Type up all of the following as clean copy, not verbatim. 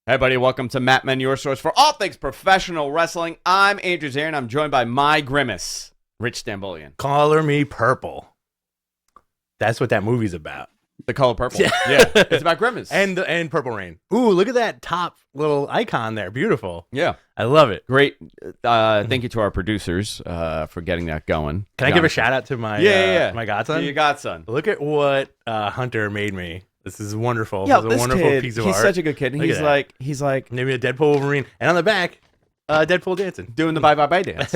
Hey, buddy, welcome to Matt Men, your source for all things professional wrestling. I'm Andrew Zaire, and I'm joined by my grimace, Rich Stambolian. Color me purple. That's what that movie's about. The color purple. Yeah, it's about grimace. And Purple Rain. Ooh, look at that top little icon there. Beautiful. Yeah. I love it. Great. Thank you to our producers for getting that going. Can I give a shout out to my my godson? Your godson. Look at what Hunter made me. This is wonderful. Yeah, this is a wonderful kid, piece of he's art. such a good kid. And he's like maybe a Deadpool Wolverine. And on the back, Deadpool dancing. Doing the bye-bye dance.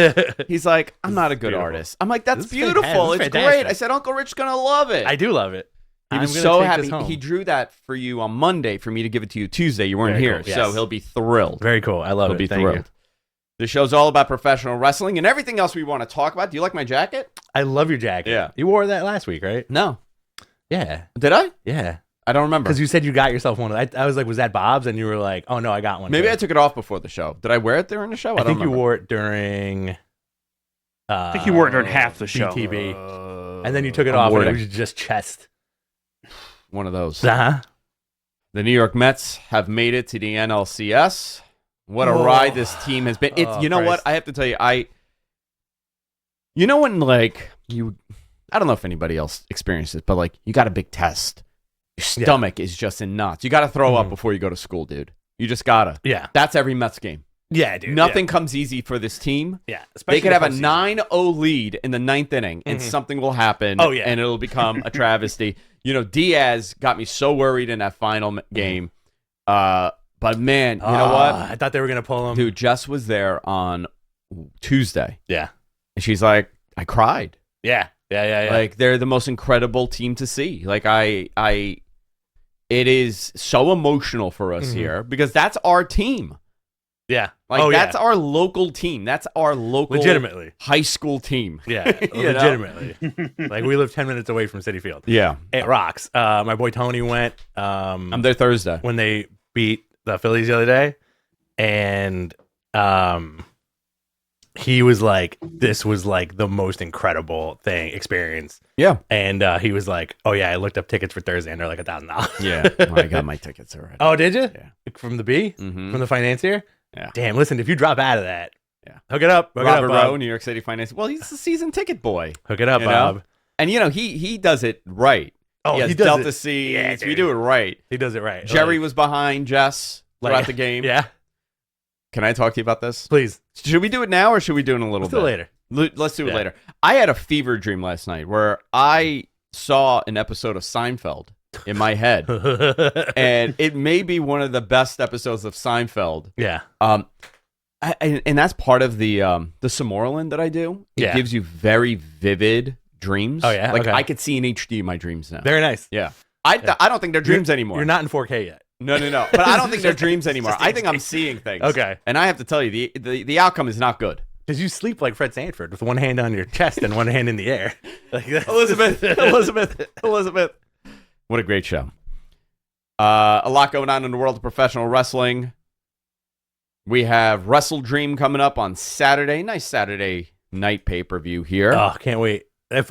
He's like, I'm not a good artist. I'm like, that's beautiful. It's great. I said, Uncle Rich's going to love it. I do love it. He was so happy. He drew that for you on Monday for me to give it to you Tuesday. You weren't here, cool. Yes. so he'll be thrilled. Very cool. I love He'll it. be Thank thrilled. you. The show's all about professional wrestling and everything else we want to talk about. Do you like my jacket? I love your jacket. Yeah. You wore that last week, right? No. Yeah. Did I? Yeah. I don't remember. Because you said you got yourself one. I was like, was that Bob's? And you were like, oh, no, I got one. Maybe I took it off before the show. Did I wear it during the show? I think you wore it during... I think you wore it during half the show. BTV. And then you took it off and it was just chest. One of those. Uh-huh. The New York Mets have made it to the NLCS. What a ride this team has been. You know what? I have to tell you, you know when like I don't know if anybody else experienced it, but like you got a big test. Your stomach is just in knots. You got to throw up before you go to school, dude. You just gotta. Yeah. That's every Mets game. Yeah, dude. Nothing comes easy for this team. Yeah. They could have a 9-0 lead in the ninth inning, and something will happen. Oh, yeah. And it'll become a travesty. You know, Diaz got me so worried in that final game. But man, you know what? I thought they were gonna pull him. Dude, Jess was there on Tuesday. Yeah. And she's like, I cried. Yeah. Yeah. Like, they're the most incredible team to see. Like, it is so emotional for us here because that's our team. Yeah. Like, that's our local team. That's our local legitimately high school team. Yeah. Legitimately. Like, we live 10 minutes away from Citi Field. Yeah. It rocks. My boy Tony went. I'm there Thursday. When they beat the Phillies the other day. And he was like, this was like the most incredible experience. Yeah. And he was like, oh yeah, I looked up tickets for Thursday and they're like $1,000. Yeah. Well, I got my tickets already. Oh, did you? Yeah. From the B? Mm-hmm. From the financier? Yeah. Damn, listen, if you drop out of that, hook it up. Robert Rowe, New York City Finance. Well, he's a season ticket boy. Hook it up, Bob. And you know, he does it right. Oh, he does Delta it. Seas. Yeah, we do it right. He does it right. Jerry was behind Jess throughout the game. Yeah. Can I talk to you about this? Please. Should we do it now or should we do it in a little bit? Later. Let's do it later. I had a fever dream last night where I saw an episode of Seinfeld in my head. And it may be one of the best episodes of Seinfeld. Yeah. And that's part of the Somorland that I do. It gives you very vivid dreams. Oh, yeah? Like, Okay. I could see in HD my dreams now. Very nice. Yeah. I don't think they're dreams anymore. You're not in 4K yet. No. But I don't think they're dreams anymore. I think I'm seeing things. Okay. And I have to tell you, the outcome is not good. Because you sleep like Fred Sanford with one hand on your chest and one hand in the air. Like Elizabeth. What a great show. A lot going on in the world of professional wrestling. We have WrestleDream coming up on Saturday. Nice Saturday night pay-per-view here. Oh, can't wait.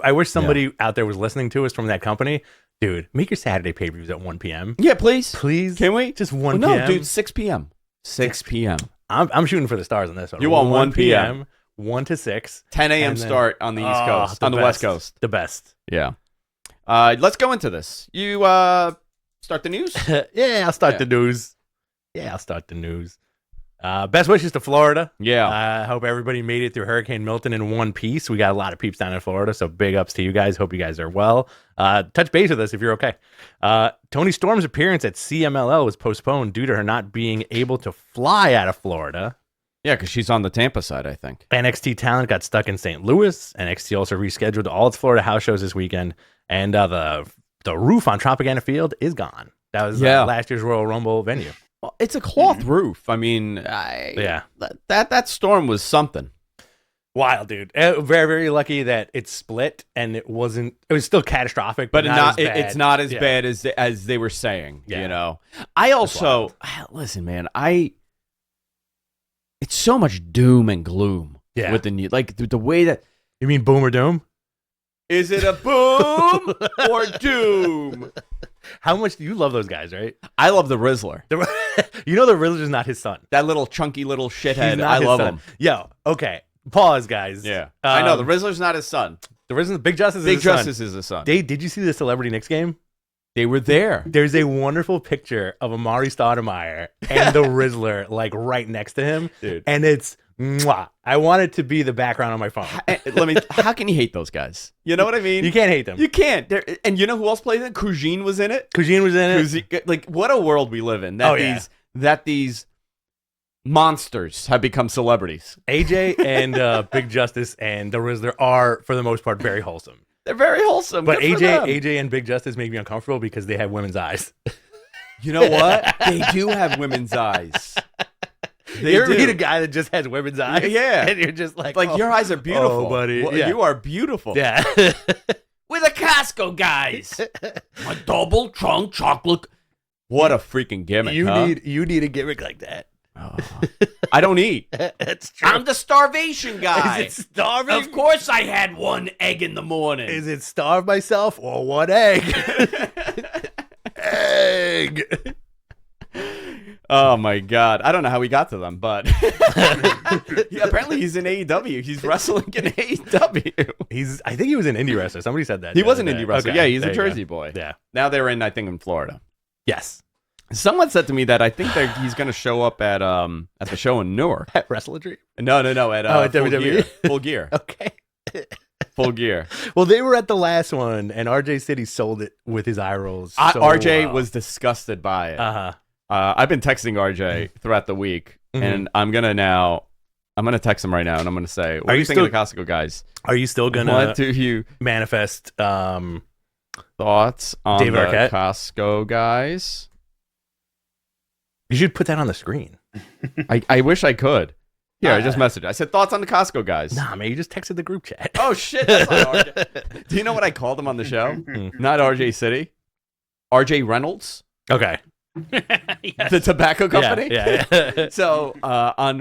I wish somebody out there was listening to us from that company. Dude, make your Saturday pay-per-views at 1 p.m. Yeah, please. Please. Can we? Just 1 p.m. p.m. No, dude, 6 p.m. 6 p.m. I'm shooting for the stars on this one. You want 1 p.m. 1 to 6. 10 a.m. start on the East Coast. On the West Coast. The best. Yeah. Let's go into this. You start the news? Yeah, I'll start the news. Best wishes to Florida. Yeah. I hope everybody made it through Hurricane Milton in one piece. We got a lot of peeps down in Florida, so big ups to you guys. Hope you guys are well. Touch base with us if you're okay. Toni Storm's appearance at CMLL was postponed due to her not being able to fly out of Florida. Yeah, because she's on the Tampa side, I think. NXT talent got stuck in St. Louis. NXT also rescheduled all its Florida house shows this weekend. And the roof on Tropicana Field is gone. That was last year's Royal Rumble venue. Well, it's a cloth roof. I mean, that storm was something. Wild, dude. Very, very lucky that it split and it was still catastrophic, but it's not as bad as they were saying, you know. I also, listen, man, it's so much doom and gloom with the new, like the way that. You mean boom or doom? Is it a boom or doom? How much do you love those guys, right? I love the Rizzler. You know the Riddler's not his son. That little chunky little shithead. He's not I his love son. him. Yo, okay. Pause, guys. Yeah. I know. The Riddler's not his son. The Riddler's Big Justice is Big his son. Justice is his son. Did you see the Celebrity Knicks game? They were there. There's a wonderful picture of Amari Stoudemire and the Riddler like right next to him. Dude. And it's mwah. I want it to be the background on my phone. How can you hate those guys? You know what I mean? You can't hate them. You can't. And you know who else played it? Kujin was in it. Kujin was in it. Like, what a world we live in. That these monsters have become celebrities. AJ and Big Justice and the Riddler are, for the most part, very wholesome. They're very wholesome. But Good for them. AJ and Big Justice make me uncomfortable because they have women's eyes. You know what? They do have women's eyes. You ever meet a guy that just has women's eyes? Yeah. And you're just like, your eyes are beautiful. Oh, buddy. Well, Yeah. You are beautiful. Yeah. We're the Costco guys. My double trunk chocolate. What a freaking gimmick, you huh? need a gimmick like that. Oh. I don't eat. That's true. I'm the starvation guy. Is it starving? Of course I had one egg in the morning. Is it starve myself or one egg? Egg. Oh my God. I don't know how we got to them, but apparently he's in AEW. He's wrestling in AEW. I think he was an indie wrestler. Somebody said that. He was an indie wrestler. Okay, Yeah, he's a there you Jersey go. boy. Yeah. Now they're in, I think, in Florida. Yes. Someone said to me that I think he's going to show up at the show in Newark. At WrestleDream? No, at at Full WWE? Gear. Full Gear. Okay. Full Gear. Well, they were at the last one, and RJ City sold it with his eye rolls. RJ was disgusted by it. Uh-huh. I've been texting RJ throughout the week, and I'm gonna text him right now, and I'm gonna say, "What do you think of the Costco guys? Are you still gonna What do you manifest thoughts on Dave the Arquette? Costco guys?" You should put that on the screen. I wish I could. Here, I just messaged. I said thoughts on the Costco guys. Nah, man, you just texted the group chat. Oh shit! That's not RJ. Do you know what I called him on the show? Not RJ City, RJ Reynolds. Okay. Yes. The tobacco company. Yeah. So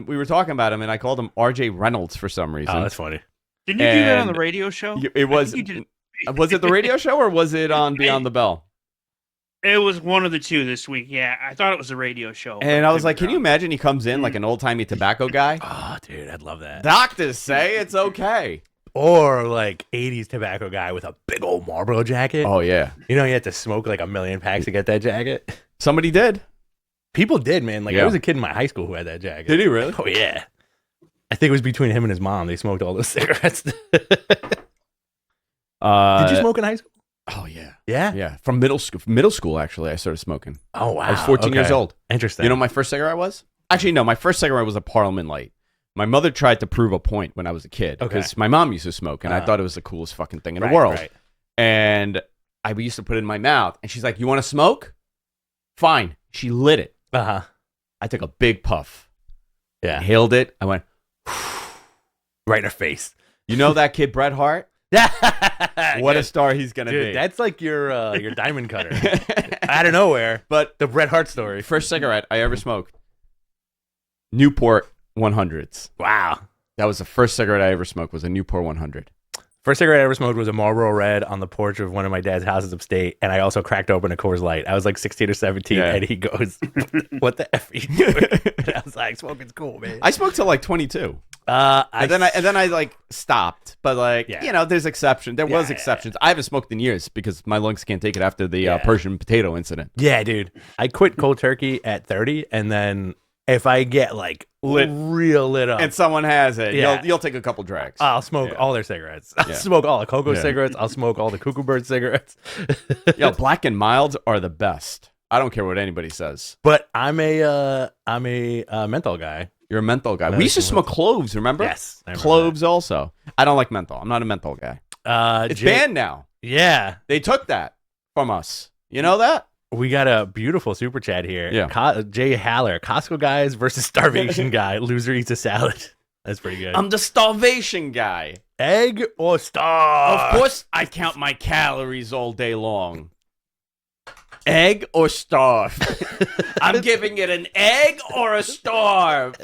we were talking about him, and I called him RJ Reynolds for some reason. Oh, that's funny. Didn't you do that on the And radio show? It was. I think you did. Was it the radio show or was it on Beyond the Bell? It was one of the two this week. Yeah, I thought it was a radio show. And I was like, can you imagine he comes in like an old timey tobacco guy? Oh, dude, I'd love that. Doctors say it's okay. Or like 80s tobacco guy with a big old Marlboro jacket. Oh yeah, You know, you had to smoke like 1 million packs to get that jacket. somebody did. People did, man. Like, Yeah. I was a kid in my high school who had that jacket. Did he really? Oh, yeah. I think it was between him and his mom. They smoked all those cigarettes. Did you smoke in high school? Oh yeah, Yeah? yeah. From middle school. Middle school, actually, I started smoking. Oh, wow. I was 14 years Okay. old. Interesting. You know, what my first cigarette was. Actually, no. My first cigarette was a Parliament Light. My mother tried to prove a point when I was a kid Okay. because my mom used to smoke, and I Uh-huh. thought it was the coolest fucking thing in Right, the world. right. And I used to put it in my mouth, and she's like, "You want to smoke? Fine." She lit it. Uh-huh. I took a big puff. Yeah. Inhaled it. I went, Right in her face. you know that kid Bret Hart? What a star he's gonna Dude, be. that's like your diamond cutter. Out of nowhere. But The Bret Hart story. first cigarette I ever smoked, Newport 100s. Wow. That was the first cigarette I ever smoked. Was a Newport 100. First cigarette I ever smoked was a Marlboro Red on the porch of one of my dad's houses upstate, and I also cracked open a Coors Light. I was like 16 or 17, Yeah. and he goes, "What the f are you doing?" And I was like, "Smoking's cool, man." I smoked till like 22, And and then I like stopped. But like Yeah. you know, there's exception. There was Yeah. exceptions. I haven't smoked in years because my lungs can't take it after the Yeah. Persian potato incident. Yeah, dude. I quit cold turkey at 30, and then if I get like real lit up, And someone has it. Yeah. You'll take a couple drags. I'll smoke Yeah. all their cigarettes. I'll Yeah. smoke all the cocoa Yeah. cigarettes. I'll smoke all the cuckoo bird cigarettes. Yo, black and milds are the best. I don't care what anybody says. But I'm a menthol guy. You're a menthol guy. No, We used to it's- smoke cloves, remember? Yes, I remember Cloves also. I don't like menthol. I'm not a menthol guy. It's banned now. Yeah, They took that from us. You know that? we got a beautiful super chat here. Yeah. Jay Haller, Costco guys versus starvation guy. Loser eats a salad. That's pretty good. I'm the starvation guy. Egg or starve? Of course, I count my calories all day long. Egg or starve? I'm giving it an egg or a starve.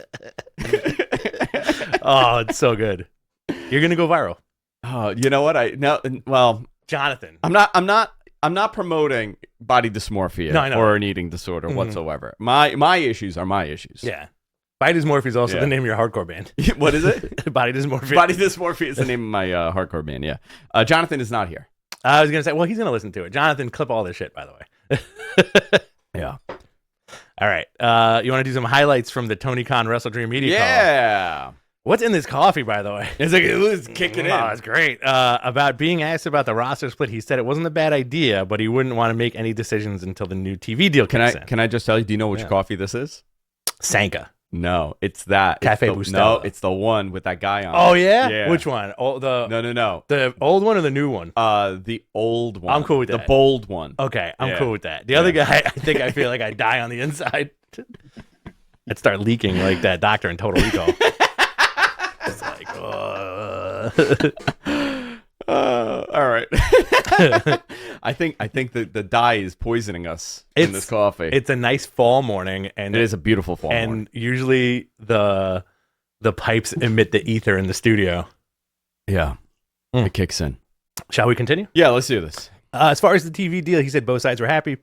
Oh, it's so good. You're gonna go viral, Oh, you know what? Well, Jonathan. I'm not. I'm not promoting body dysmorphia No, I know. or an eating disorder whatsoever. My issues are my issues. Yeah. Body dysmorphia is also the name of your hardcore band. What is it? Body dysmorphia. Body dysmorphia is the name of my hardcore band. Yeah. Jonathan is not here. I was gonna say, well, he's gonna listen to it. Jonathan, clip all this shit, by the way. Yeah. All right. You want to do some highlights from the Tony Khan WrestleDream media call? Yeah. What's in this coffee, by the way? It's like it was kicking in. Oh, it's great. About being asked about the roster split, he said it wasn't a bad idea, but he wouldn't want to make any decisions until the new TV deal kicks in. Can I just tell you? Do you know which coffee this is? Sanka. No, it's that Cafe it's Bustelo. No, it's the one with that guy on. Oh yeah? Yeah. Which one? Oh, No. the old one or the new one? The old one. I'm cool with the that. bold one. Okay, I'm Yeah. cool with that. The other guy, I feel like I die on the inside. I'd start leaking like that doctor in Total Recall. It's like, all right. I think the dye is poisoning us in this coffee. It's a nice fall morning, and it is a beautiful fall morning. And usually the pipes emit the ether in the studio. Yeah, it kicks in. Shall we continue? Yeah, let's do this. As far as the TV deal, he said both sides were happy.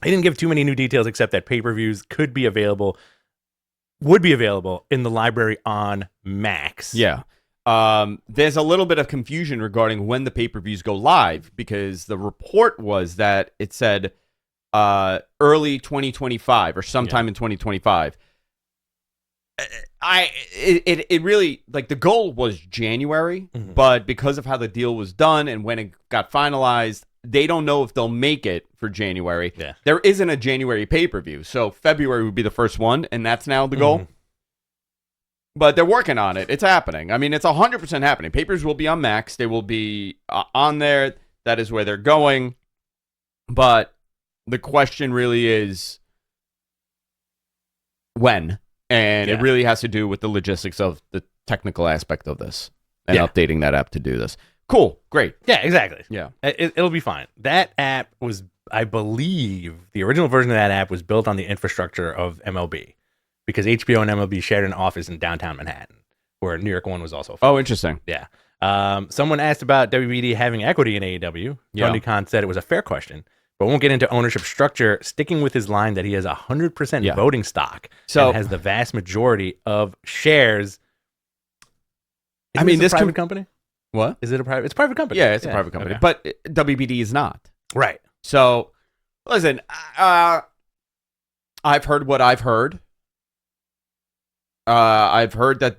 He didn't give too many new details except that pay-per-views would be available in the library on Max. Yeah. There's a little bit of confusion regarding when the pay-per-views go live because the report was that it said early 2025 or sometime in 2025. It really, like, the goal was January, but because of how the deal was done and when it got finalized, they don't know if they'll make it for January. Yeah. There isn't a January pay-per-view, so February would be the first one, and that's now the goal. But they're working on it. It's happening. I mean, it's 100% happening. Papers will be on Max. They will be on there. That is where they're going. But the question really is when. And it really has to do with the logistics of the technical aspect of this and updating that app to do this. Cool. Great. Yeah, exactly. Yeah. It'll be fine. That app was, I believe, the original version of that app was built on the infrastructure of MLB because HBO and MLB shared an office in downtown Manhattan where New York One was also filmed. Oh, interesting. Yeah. Someone asked about WBD having equity in AEW. Tony Khan said it was a fair question, but won't get into ownership structure, sticking with his line that he has 100% voting stock and has the vast majority of shares. I mean, this private company? What? Is it a private? It's a private company. Yeah, it's a private company. Okay. But WBD is not. Right. So, listen, I've heard what I've heard. I've heard that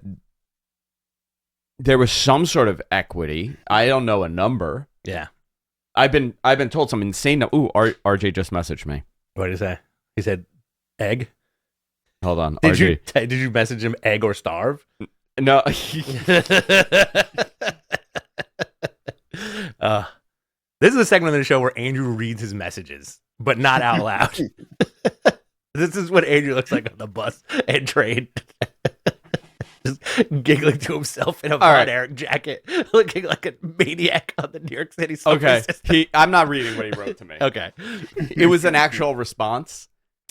there was some sort of equity. I don't know a number. Yeah. I've been told some insane. Ooh, RJ just messaged me. What did he say? He said egg. Hold on. Did RJ. you message him egg or starve? No. This is a segment of the show where Andrew reads his messages, but not out loud. This is what Andrew looks like on the bus and train. Just giggling to himself in a Von Erich jacket, looking like a maniac on the New York City subway system. I'm not reading what he wrote to me. Okay. It was an actual response.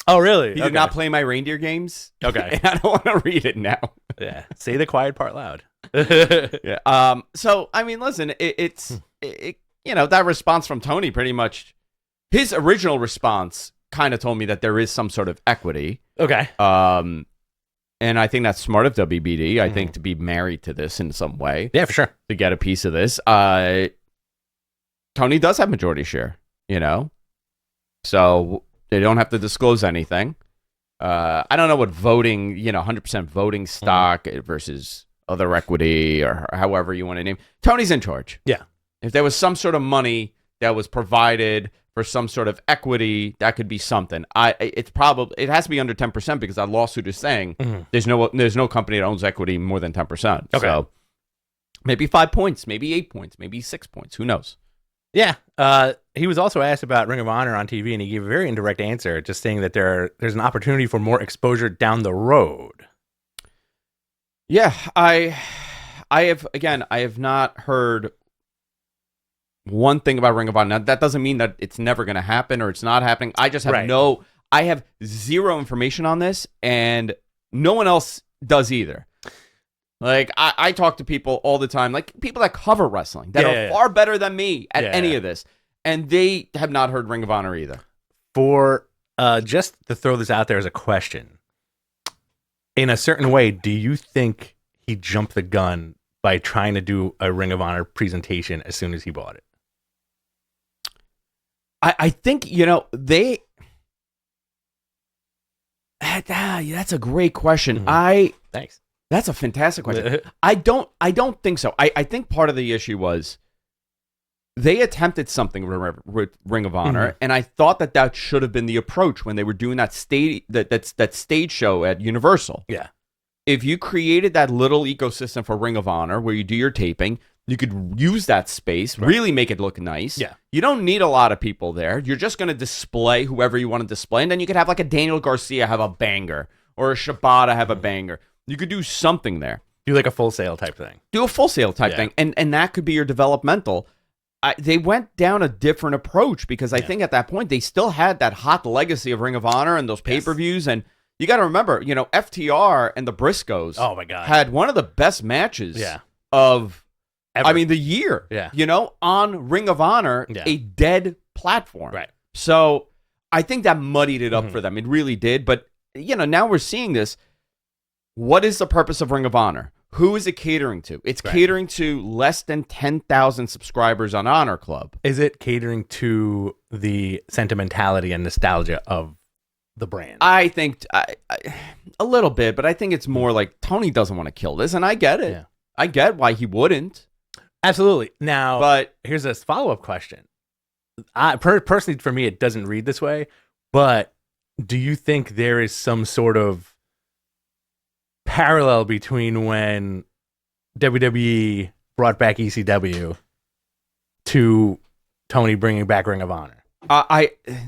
Oh, really? He did not play my reindeer games. Okay. And I don't want to read it now. Yeah. Say the quiet part loud. Yeah. So, I mean, listen, it's that response from Tony pretty much, his original response kind of told me that there is some sort of equity. Okay. And I think that's smart of WBD, I think, to be married to this in some way. Yeah, for sure. To get a piece of this. Tony does have majority share, so they don't have to disclose anything. I don't know what voting, 100% voting stock versus other equity or however you want to name. Tony's in charge. Yeah. If there was some sort of money that was provided for some sort of equity, that could be something. It has to be under 10% because that lawsuit is saying there's no company that owns equity more than 10%. Okay. So maybe 5 points, maybe 8 points, maybe 6 points. Who knows? Yeah. He was also asked about Ring of Honor on TV, and he gave a very indirect answer, just saying that there's an opportunity for more exposure down the road. Yeah, I have not heard one thing about Ring of Honor. Now, that doesn't mean that it's never going to happen or it's not happening. I just have I have zero information on this, and no one else does either. Like, I talk to people all the time, like people that cover wrestling that are far better than me at any of this. And they have not heard Ring of Honor either. For just to throw this out there as a question, in a certain way, do you think he jumped the gun by trying to do a Ring of Honor presentation as soon as he bought it? I think, that's a great question. Thanks. That's a fantastic question. I don't think so. I think part of the issue was they attempted something with Ring of Honor, and I thought that should have been the approach when they were doing that stage show at Universal. Yeah. If you created that little ecosystem for Ring of Honor where you do your taping, you could use that space, really make it look nice. Yeah. You don't need a lot of people there. You're just going to display whoever you want to display, and then you could have like a Daniel Garcia have a banger or a Shibata have a banger. You could do something there. Do like a Full Sail type thing. Do a Full Sail type thing, and that could be your developmental. They went down a different approach because I think at that point they still had that hot legacy of Ring of Honor and those pay-per-views. And you got to remember, FTR and the Briscoes oh my God. had one of the best matches of, Ever. the year, on Ring of Honor, a dead platform. Right. So I think that muddied it up for them. It really did. But, now we're seeing this. What is the purpose of Ring of Honor? Who is it catering to? It's catering to less than 10,000 subscribers on Honor Club. Is it catering to the sentimentality and nostalgia of the brand? I think a little bit, but I think it's more like Tony doesn't want to kill this, and I get it. Yeah. I get why he wouldn't. Absolutely. Now, but here's a follow-up question. Personally, for me, it doesn't read this way, but do you think there is some sort of parallel between when WWE brought back ECW to Tony bringing back Ring of Honor?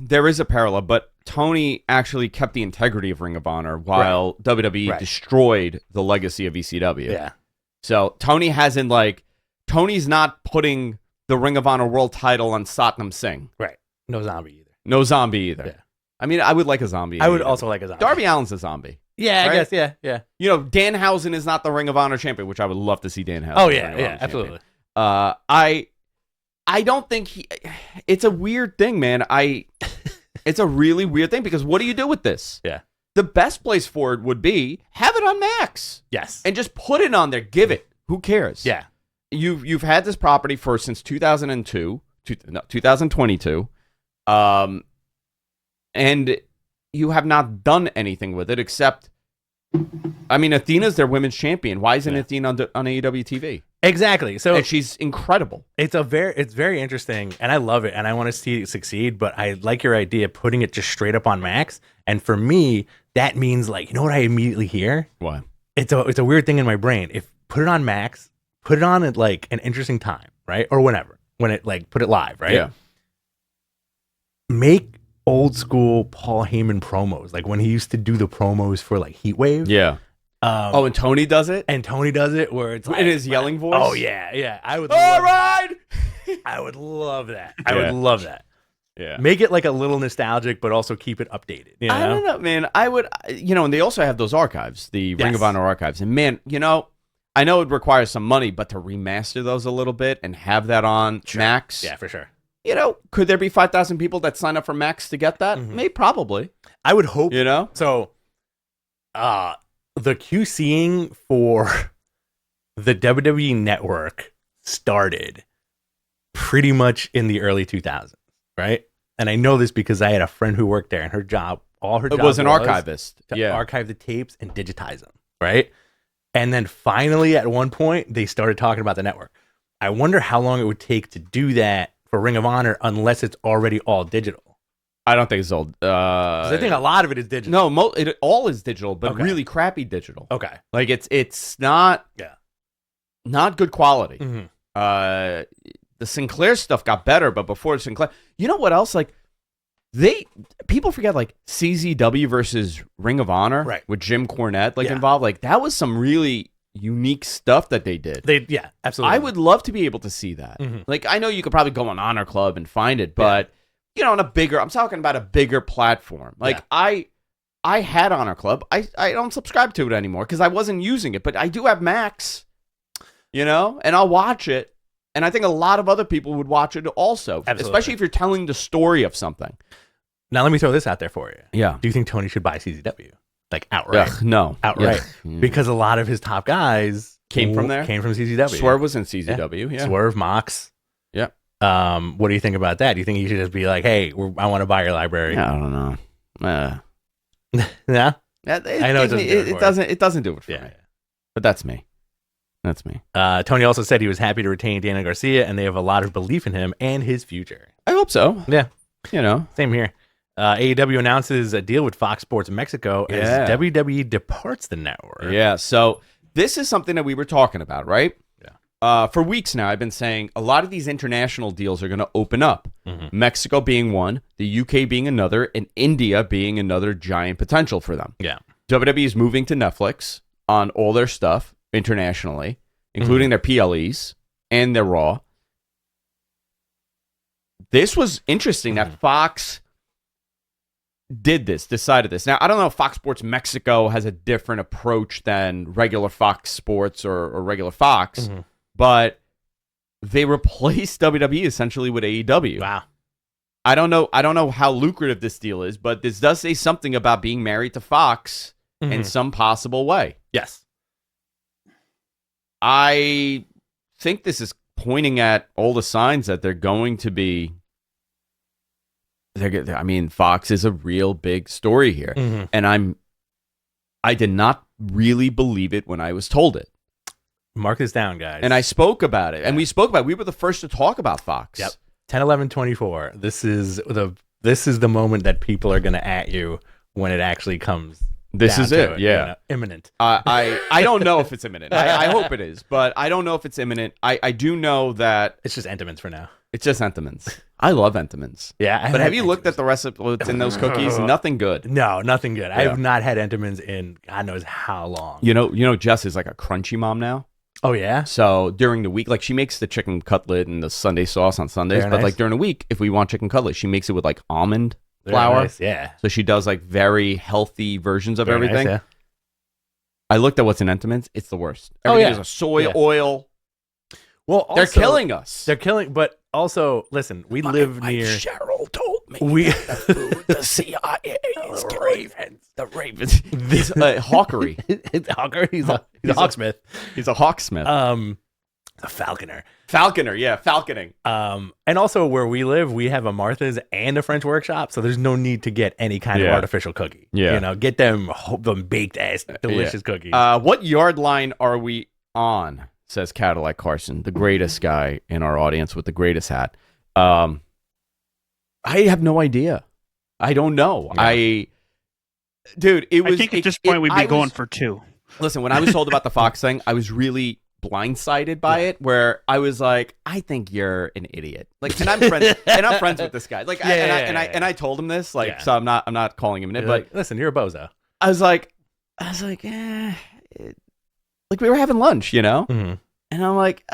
There is a parallel, but Tony actually kept the integrity of Ring of Honor while WWE destroyed the legacy of ECW. Yeah. So Tony's not putting the Ring of Honor world title on Satnam Singh. Right. No zombie either. No zombie either. Yeah. I mean, I would like a zombie. I would also like a zombie. Darby Allin's a zombie. Yeah, right? I guess. Yeah. Danhausen is not the Ring of Honor champion, which I would love to see Danhausen. Oh yeah, absolutely. I don't think it's a weird thing, man. It's a really weird thing because what do you do with this? Yeah. The best place for it would be have it on Max. Yes. And just put it on there. Give it. Who cares? Yeah. You've had this property since 2022. And you have not done anything with it except, Athena's their women's champion. Why isn't Athena on AEW TV? Exactly. So and she's incredible. It's very interesting, and I love it, and I want to see it succeed. But I like your idea of putting it just straight up on Max. And for me, that means what I immediately hear? What? It's a weird thing in my brain. If put it on Max, put it on at an interesting time, right, or whenever when it put it live, right? Yeah. Make old school Paul Heyman promos, like when he used to do the promos for Heatwave. Yeah. And Tony does it? And Tony does it where it's in his yelling voice? Oh, yeah. I would all right! I would love that. I would love that. Yeah. Make it a little nostalgic, but also keep it updated. I don't know, man. I would, and they also have those archives, the Ring of Honor archives. And man, I know it requires some money, but to remaster those a little bit and have that on Max. Yeah, for sure. Could there be 5,000 people that sign up for Max to get that? Maybe, probably. I would hope. So, the QCing for the WWE Network started pretty much in the early 2000s, right? And I know this because I had a friend who worked there, and it was an archivist. To archive the tapes and digitize them, right? And then finally, at one point, they started talking about the network. I wonder how long it would take to do that for Ring of Honor unless it's already all digital. I don't think it's old. 'Cause I think a lot of it is digital. No, it all is digital, but really crappy digital. Okay. It's not not good quality. Mm-hmm. The Sinclair stuff got better, but before Sinclair, you know what else? People forget CZW versus Ring of Honor, with Jim Cornette involved. That was some really unique stuff that they did. Absolutely. I would love to be able to see that. I know you could probably go on Honor Club and find it, but on I'm talking about a bigger platform. I had Honor Club. I don't subscribe to it anymore because I wasn't using it, but I do have Max, and I'll watch it. And I think a lot of other people would watch it also, especially if you're telling the story of something. Now, let me throw this out there for you. Yeah. Do you think Tony should buy CZW? Like, outright? Ugh, no. Outright. Yeah. Because a lot of his top guys came from there? Came from CZW. Swerve was in CZW, yeah. Swerve, Mox. Yep. What do you think about that? Do you think you should just be like, hey, I want to buy your library? Yeah, I don't know. Yeah? I know it doesn't do it for me. But that's me. Tony also said he was happy to retain Daniel Garcia, and they have a lot of belief in him and his future. I hope so. Yeah. Same here. AEW announces a deal with Fox Sports Mexico as WWE departs the network. Yeah, so this is something that we were talking about, right? Yeah. For weeks now, I've been saying a lot of these international deals are going to open up. Mm-hmm. Mexico being one, the UK being another, and India being another giant potential for them. Yeah. WWE is moving to Netflix on all their stuff internationally, including their PLEs and their Raw. This was interesting that Fox decided this. Now, I don't know if Fox Sports Mexico has a different approach than regular Fox Sports or regular Fox, but they replaced WWE essentially with AEW. Wow. I don't know how lucrative this deal is, but this does say something about being married to Fox in some possible way. Yes. I think this is pointing at all the signs that they're going to be. Fox is a real big story here, and I did not really believe it when I was told it. Mark this down, guys. And I spoke about it, and we spoke about it. We were the first to talk about Fox. Yep. 10/11/24. This is the moment that people are going to at you when it actually comes. This is it. Imminent. I don't know if it's imminent. I hope it is, but I don't know if it's imminent. I do know that it's just Entenmann's for now. It's just Entenmann's. I love Entenmann's. Yeah, but have you looked at the rest of what's in those cookies? Nothing good. No, nothing good. I have not had Entenmann's in God knows how long. You know, Jess is like a crunchy mom now. Oh yeah. So during the week, like she makes the chicken cutlet and the Sunday sauce on Sundays, Very but nice. like during the week, if we want chicken cutlet, she makes it with like almond flour. Nice. Yeah. So she does like very healthy versions of Very everything. Nice, yeah. I looked at what's in Entenmann's. It's the worst. Everything is a soy oil. Well, also, they're killing us. They're killing, but also, listen, we live near. Cheryl told me the CIA is the Ravens. This hawkery. It's hawker. He's a hawksmith. He's a hawksmith. A falconer. Yeah, falconing. And also where we live, we have a Martha's and a French workshop, so there's no need to get any kind of artificial cookie. Yeah, get them baked ass delicious cookies. What yard line are we on? Says Cadillac Carson, the greatest guy in our audience with the greatest hat. I have no idea. I don't know. Yeah. I think at this point we'd be going for 2. Listen, when I was told about the Fox thing, I was really blindsided by it, where I was like, I think you're an idiot. Like, and I'm friends with this guy. Like, and I told him this. Like, so I'm not calling him an idiot. But like, listen, you're a bozo. I was like, like we were having lunch, and I'm like,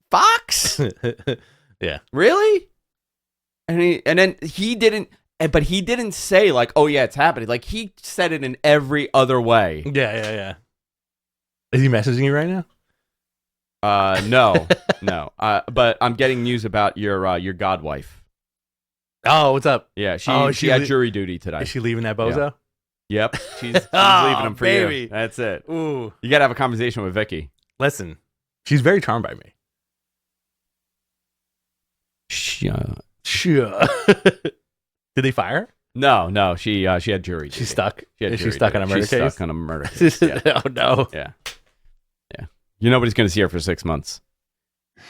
Fox, yeah, really? And then he didn't, but he didn't say like, oh yeah, it's happening. Like he said it in every other way. Yeah. Is he messaging you right now? No. But I'm getting news about your godwife. Oh, what's up? Yeah, she had jury duty today. Is she leaving that bozo? Yeah. Yep, she's leaving him for baby. you. That's it. Ooh, you gotta have a conversation with Vicky. Listen, she's very charmed by me. Sure. Did they fire her? No. She had jury duty. She's stuck. Is she stuck on a murder case? She's stuck on a murder case. Yeah. Oh no. Yeah. Nobody's gonna see her for 6 months.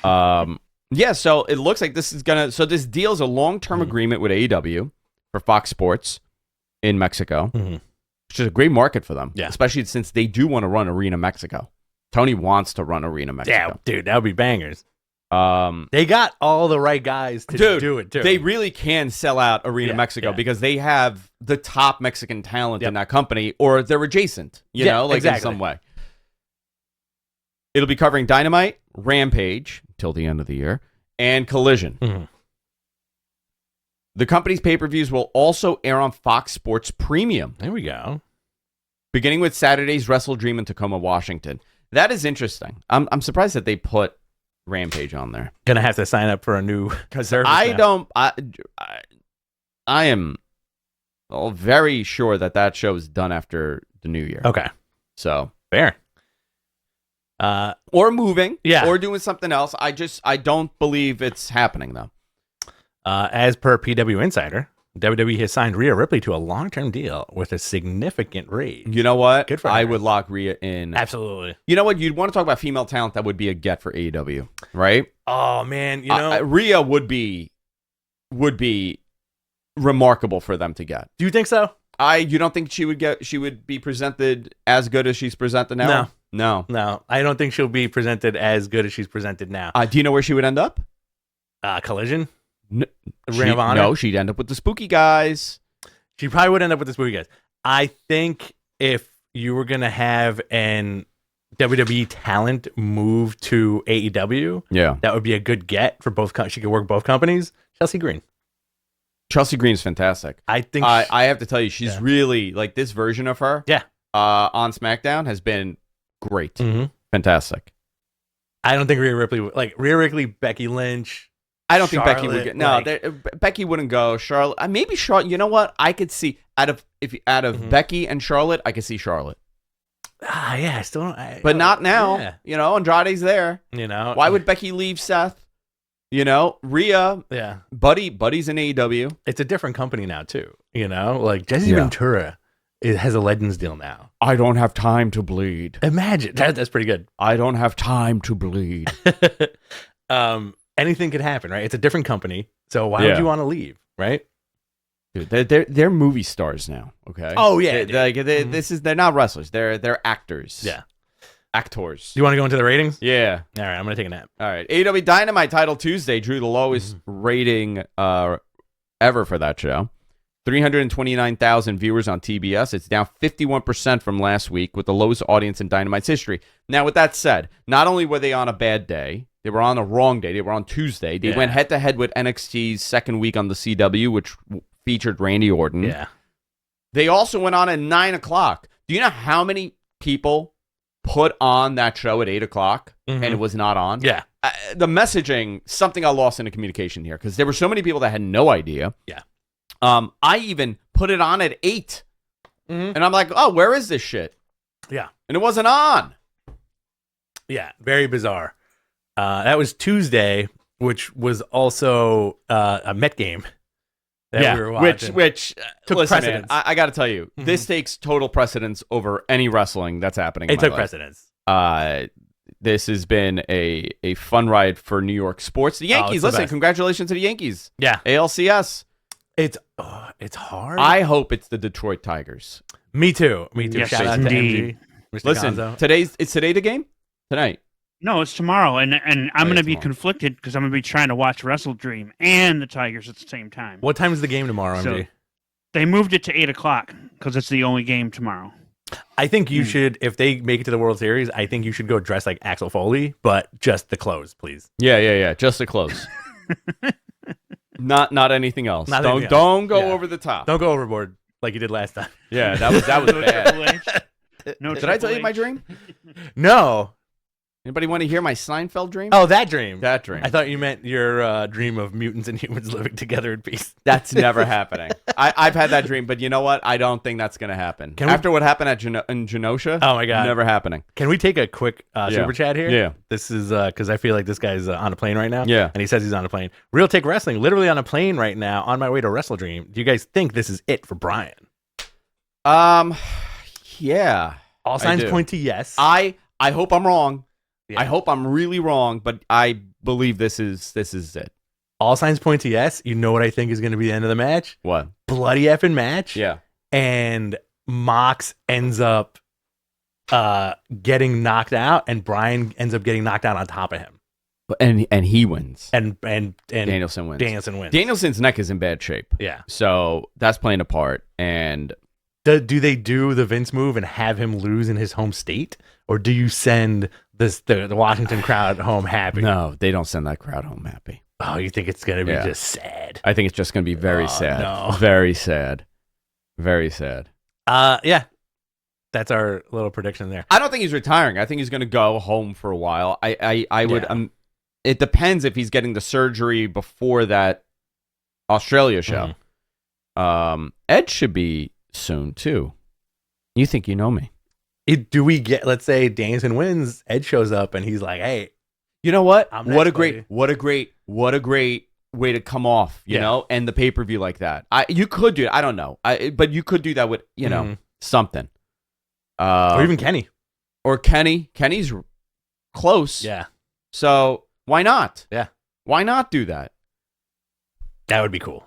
Yeah. So it looks like this this deal is a long-term agreement with AEW for Fox Sports in Mexico, which is a great market for them. Yeah. Especially since they do want to run Arena Mexico. Tony wants to run Arena Mexico. Yeah, dude, that would be bangers. They got all the right guys to do it too. They really can sell out Arena Mexico because they have the top Mexican talent in that company, or they're adjacent, you know, like in some way. It'll be covering Dynamite, Rampage till the end of the year, and Collision. The company's pay-per-views will also air on Fox Sports Premium. There we go. Beginning with Saturday's WrestleDream in Tacoma, Washington. That is interesting. I'm surprised that they put Rampage on there. Gonna have to sign up for a new service. I am very sure that show is done after the new year. Okay. So Fair. Or moving. Yeah. Or doing something else. I don't believe it's happening though. As per PW Insider, WWE has signed Rhea Ripley to a long-term deal with a significant raise. You know what? Good for I her. would lock Rhea in. Absolutely. You know what? You'd want to talk about female talent that would be a get for AEW, right? Oh man, you know, Rhea would be remarkable for them to get. do you think so? You don't think she would be presented as good as she's presented now? No. No, I don't think she'll be presented as good as she's presented now. Do you know where she would end up? Collision? Ring of Honor? No, she'd end up with the spooky guys. She probably would end up with the spooky guys. I think if you were going to have an WWE talent move to AEW, that would be a good get for both. She could work both companies. Chelsea Green. Chelsea Green's fantastic. I think I have to tell you, she's really like this version of her. Yeah. On SmackDown has been great. Mhm. Fantastic. I don't think Rhea Ripley Becky Lynch. I don't think Becky would Charlotte, get Becky wouldn't go. Charlotte, maybe Charlotte. You know what? I could see out of Becky and Charlotte, I could see Charlotte. Yeah, I still don't. But not now. Yeah. You know, Andrade's there. You know, Why would Becky leave Seth? You know, Rhea. Yeah, Buddy's in AEW. it's a different company now too. You know, like Jesse Ventura has a Legends deal now. I don't have time to bleed. Imagine that's pretty good. I don't have time to bleed. Anything could happen, right? It's a different company, so why would you want to leave, right? Dude, they're movie stars now. Okay. Oh yeah, they're not wrestlers. They're actors. Yeah, actors. Do you want to go into the ratings? Yeah. All right, I'm gonna take a nap. All right. AEW Dynamite title Tuesday drew the lowest rating ever for that show. 329,000 viewers on TBS. It's down 51% from last week with the lowest audience in Dynamite's history. Now, with that said, not only were they on a bad day, they were on a wrong day. They were on Tuesday. They went head-to-head with NXT's second week on the CW, which featured Randy Orton. Yeah. They also went on at 9 o'clock. Do you know how many people put on that show at 8 o'clock and it was not on? Yeah. The messaging, something got lost in the communication here because there were so many people that had no idea. Yeah. I even put it on at 8. And I'm like, oh, where is this shit? Yeah. And it wasn't on. Yeah. Very bizarre. That was Tuesday, which was also a Met game that we were watching. Which took listen, precedence. Man, I got to tell you, this takes total precedence over any wrestling that's happening. It took precedence. This has been a fun ride for New York sports. The Yankees, listen, congratulations to the Yankees. Yeah. ALCS. It's hard. I hope it's the Detroit Tigers. Me too. Yes, Shout out indeed. to MG. Mr. Listen, Gonzo. is today the game? Tonight. No, it's tomorrow, and I'm going to be tomorrow. conflicted because I'm going to be trying to watch WrestleDream and the Tigers at the same time. What time is the game tomorrow, So- MG? They moved it to 8 o'clock because it's the only game tomorrow. I think you should, if they make it to the World Series, I think you should go dress like Axel Foley, but just the clothes, please. Yeah. Just the clothes. Not anything else. Don't go over the top. Don't go overboard like you did last time. Yeah, that was bad. No, Did I tell you my dream? No. Anybody want to hear my Seinfeld dream? Oh, that dream. That dream. I thought you meant your dream of mutants and humans living together in peace. That's never happening. I've had that dream, but you know what? I don't think that's going to happen. After what happened at in Genosha, oh my God, never happening. Can we take a quick super chat here? Yeah. This is because I feel like this guy's on a plane right now. Yeah. And he says he's on a plane. Real Take Wrestling, literally on a plane right now, on my way to WrestleDream. Do you guys think this is it for Bryan? Yeah. All signs do. point to yes. I hope I'm wrong. Yeah. I hope I'm really wrong, but I believe this is it. All signs point to yes. You know what I think is going to be the end of the match? What? Bloody effing match. Yeah. And Mox ends up getting knocked out, and Bryan ends up getting knocked out on top of him. And he wins. And Danielson wins. Danielson's neck is in bad shape. Yeah. So that's playing a part. And do they do the Vince move and have him lose in his home state, or do you send the Washington crowd home happy? No, they don't send that crowd home happy. Oh, you think it's gonna be just sad? I think it's just gonna be very sad. No. Very sad. Very sad. Yeah. That's our little prediction there. I don't think he's retiring. I think he's gonna go home for a while. I would it depends if he's getting the surgery before that Australia show. Edge should be soon too. You think you know me? Do we get? Let's say Danielson wins, Edge shows up, and he's like, "Hey, you know what? I'm What next, a great way to come off, you know, and the pay-per-view like that. You could do it. I don't know. But you could do that with, you know, something. Or even Kenny. Or Kenny. Kenny's close. Yeah. So why not? Yeah. Why not do that? That would be cool.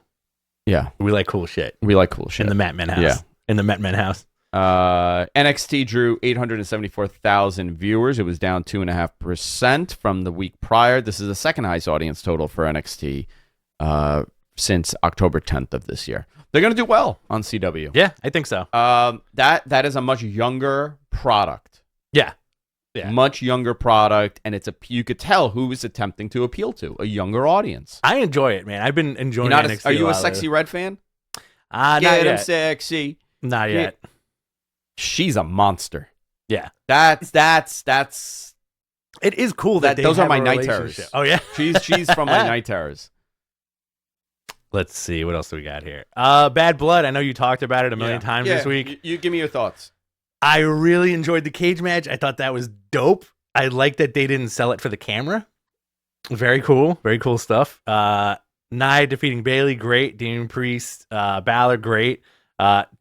Yeah. We like cool shit. We like cool shit. In the Matt Men house. Yeah. In the Matt Men house. NXT drew 874,000 viewers. It was down 2.5% from the week prior. This is the second highest audience total for NXT since October 10th of this year. They're going to do well on CW. Yeah, I think so. That is a much younger product. Yeah. Yeah. Much younger product, and you could tell who is attempting to appeal to a younger audience. I enjoy it, man. I've been enjoying NXT. Are you a Sexy Red fan? Not Get yet. him sexy. Not yet. She's a monster. Yeah. That's It is cool that those are my night relationship. terrors. Oh yeah. She's from my night terrors. Let's see what else do we got here. Bad Blood. I know you talked about it a million times this week. You give me your thoughts. I really enjoyed the cage match. I thought that was dope. I like that they didn't sell it for the camera. Very cool. Very cool stuff. Nia defeating Bailey, great. Damian Priest, Balor, great.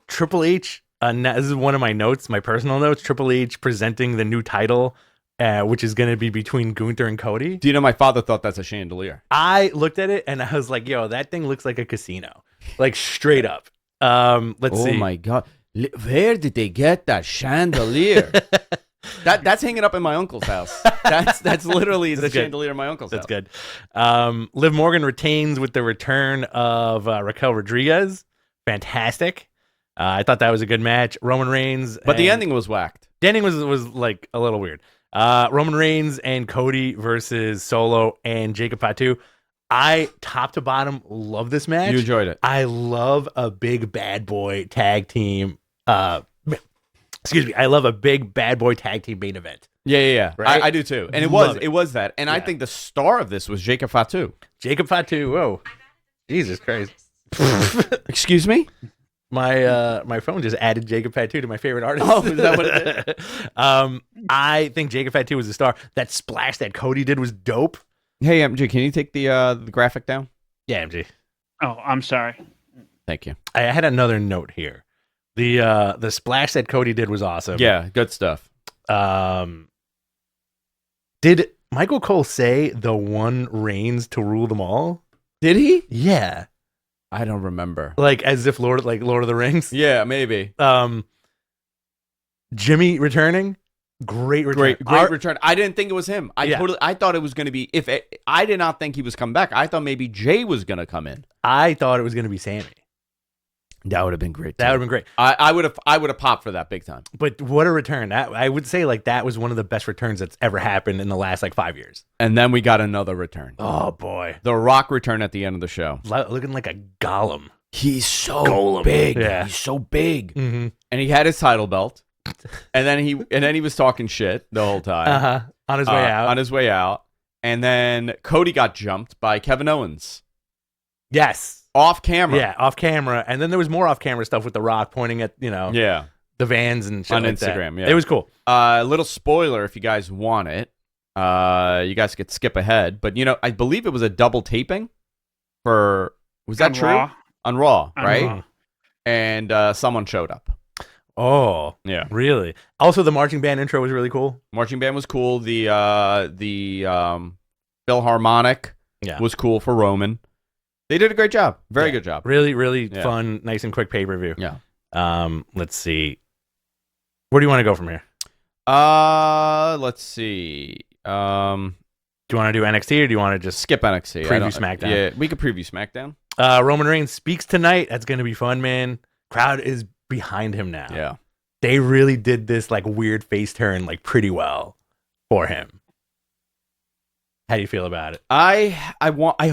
Triple H. This is one of my notes, my personal notes. Triple H presenting the new title, which is going to be between Gunther and Cody. Do you know my father thought that's a chandelier? I looked at it and I was like, "Yo, that thing looks like a casino, like straight up." Let's see. Oh my god, where did they get that chandelier? That's hanging up in my uncle's house. That's literally the chandelier in my uncle's house. That's good. Liv Morgan retains with the return of Raquel Rodriguez. Fantastic. I thought that was a good match. Roman Reigns, but the ending was whacked. The ending was like a little weird. Roman Reigns and Cody versus Solo and Jacob Fatu. I top to bottom love this match. You enjoyed it. I love a big bad boy tag team. Excuse me. I love a big bad boy tag team main event. Yeah. Right? I do too. And it was that. And I think the star of this was Jacob Fatu. Jacob Fatu. Whoa, Jesus Christ. Excuse me. My phone just added Jacob Fatu to my favorite artist. Oh, is that what it did? I think Jacob Fatu was the star. That splash that Cody did was dope. Hey, MG, can you take the graphic down? Yeah, MG. Oh, I'm sorry. Thank you. I had another note here. The splash that Cody did was awesome. Yeah, good stuff. Did Michael Cole say the one reigns to rule them all? Did he? Yeah. I don't remember. Like as if Lord of the Rings. Yeah, maybe. Jimmy returning. Great return. Great return. I didn't think it was him. I thought it was going to be I did not think he was coming back. I thought maybe Jay was going to come in. I thought it was going to be Sammy. That would have been great. That would have been great. I would have popped for that big time. But what a return. I would say like that was one of the best returns that's ever happened in the last like 5 years. And then we got another return. Oh boy. The Rock return at the end of the show. Looking like a golem. He's so big. Yeah. He's so big. Mm-hmm. And he had his title belt. and then he was talking shit the whole time. On his way out. On his way out. And then Cody got jumped by Kevin Owens. Yes. Off camera. Yeah, off camera. And then there was more off camera stuff with The Rock pointing at, the vans and shit on like Instagram. That. Yeah. It was cool. Little spoiler if you guys want it. You guys could skip ahead. But, I believe it was a double taping was that true? Raw. On Raw, On right? Raw. And someone showed up. Oh, yeah. Really? Also, the marching band intro was really cool. Marching band was cool. The Philharmonic was cool for Roman. They did a great job. Very good job. Really, really fun, nice and quick pay-per-view. Yeah. Let's see. Where do you want to go from here? Let's see. Do you want to do NXT or do you want to just skip NXT? Preview SmackDown. Yeah, we could preview SmackDown. Roman Reigns speaks tonight. That's going to be fun, man. Crowd is behind him now. Yeah. They really did this like weird face turn like pretty well for him. How do you feel about it? I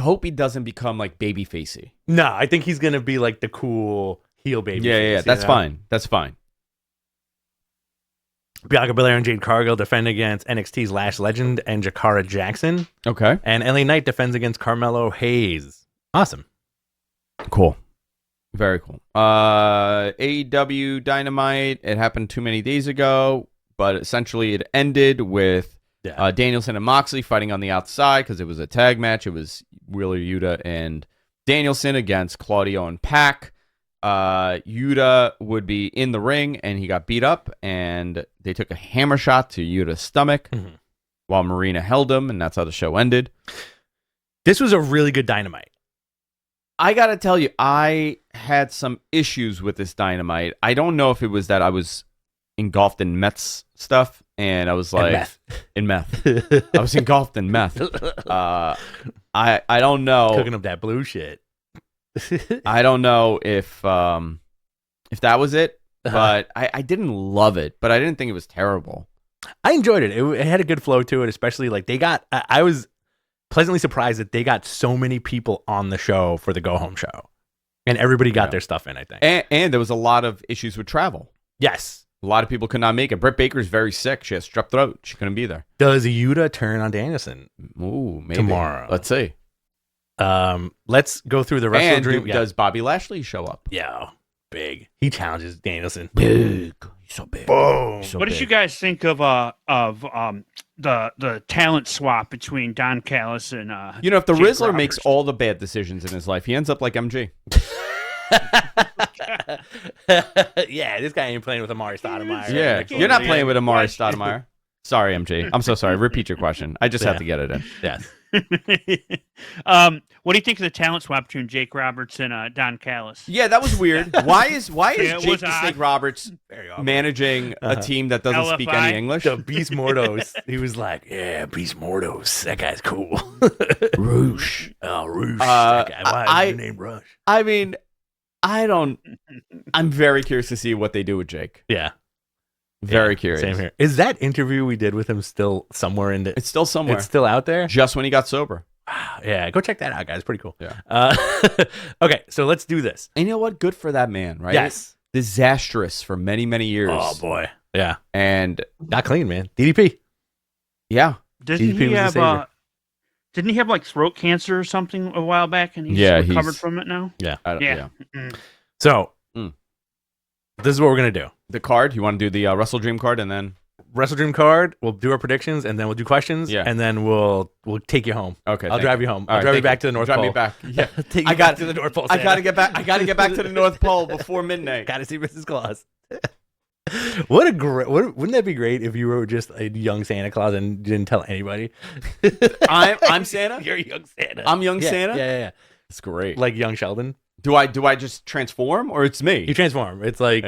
hope he doesn't become like babyfacey. No, I think he's going to be like the cool heel baby. Yeah, that's fine. That's fine. Bianca Belair and Jade Cargill defend against NXT's Lash Legend and Jakara Jackson. Okay. And LA Knight defends against Carmelo Hayes. Awesome. Cool. Very cool. AEW Dynamite, it happened too many days ago, but essentially it ended with Danielson and Moxley fighting on the outside because it was a tag match. It was Wheeler Yuta and Danielson against Claudio and Pac. Yuta would be in the ring, and he got beat up, and they took a hammer shot to Yuta's stomach while Marina held him, and that's how the show ended. This was a really good Dynamite. I got to tell you, I had some issues with this Dynamite. I don't know if it was that I was engulfed in Mets stuff, and I was like... In meth. I was engulfed in meth. I don't know. Cooking up that blue shit. I don't know if that was it, but I didn't love it, but I didn't think it was terrible. I enjoyed it. It had a good flow to it, especially like I was pleasantly surprised that they got so many people on the show for the go home show, and everybody got their stuff in. I think, and there was a lot of issues with travel. Yes, a lot of people could not make it. Britt Baker's very sick. She has strep throat. She couldn't be there. Does Yuta turn on Danielson? Ooh, maybe tomorrow. Let's see. Let's go through the WrestleDream. And does Bobby Lashley show up? Yeah, big. He challenges Danielson. Big. He's so big. Boom. So what did you guys think of the talent swap between Don Callis and if the Jake Rizzler Roberts? makes all the bad decisions in his life, he ends up like MG. Yeah, this guy ain't playing with Amari Stoudemire. Yeah, you're not playing with Amari Stoudemire. Sorry, MG. I'm so sorry. Repeat your question. I just have to get it in. Yes. What do you think of the talent swap between Jake Roberts and Don Callis? Yeah, that was weird. Why is it Jake was the odd. Snake Roberts managing a team that doesn't speak LFI? any English? The Beast Mordos. He was like, yeah, Beast Mordos. That guy's cool. Roosh. Oh, Roosh. That guy. Why is your name Rush? I mean, I'm very curious to see what they do with Jake. Yeah. Very curious. Same here. Is that interview we did with him still somewhere in the... It's still somewhere. It's still out there? Just when he got sober. Yeah, go check that out, guys. Pretty cool. Yeah. Okay, so let's do this. And you know what? Good for that man, right? Yes. Disastrous for many, many years. Oh, boy. Yeah. And got clean, man. DDP. Yeah. Didn't he have like throat cancer or something a while back, and he's recovered from it now? Yeah. Yeah. So, this is what we're going to do. The card, you want to do the WrestleDream card and then... WrestleDream card, we'll do our predictions, and then we'll do questions, and then we'll take you home. Okay. I'll drive you home. All I'll right, drive you back to the North Pole. Drive me back. Yeah. Take you back to the North Pole. I got to get back. I got to get back to the North Pole before midnight. Got to see Mrs. Claus. Wouldn't that be great if you were just a young Santa Claus and didn't tell anybody? I'm Santa? You're young Santa. I'm young Santa? Yeah. It's great. Like young Sheldon. Do I just transform or it's me? You transform. It's like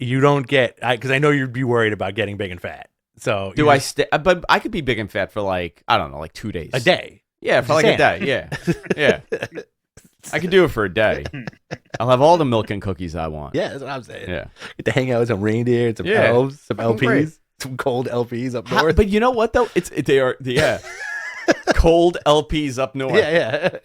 you don't get, because I know you'd be worried about getting big and fat. So do I stay? But I could be big and fat for like, I don't know, like 2 days. A day. Yeah, for like a day. Yeah. Yeah. I could do it for a day. I'll have all the milk and cookies I want. Yeah, that's what I'm saying. Yeah. Get to hang out with some reindeer, some elves, some LPs, great. some cold LPs up north. But you know what though? They are cold LPs up north. Yeah.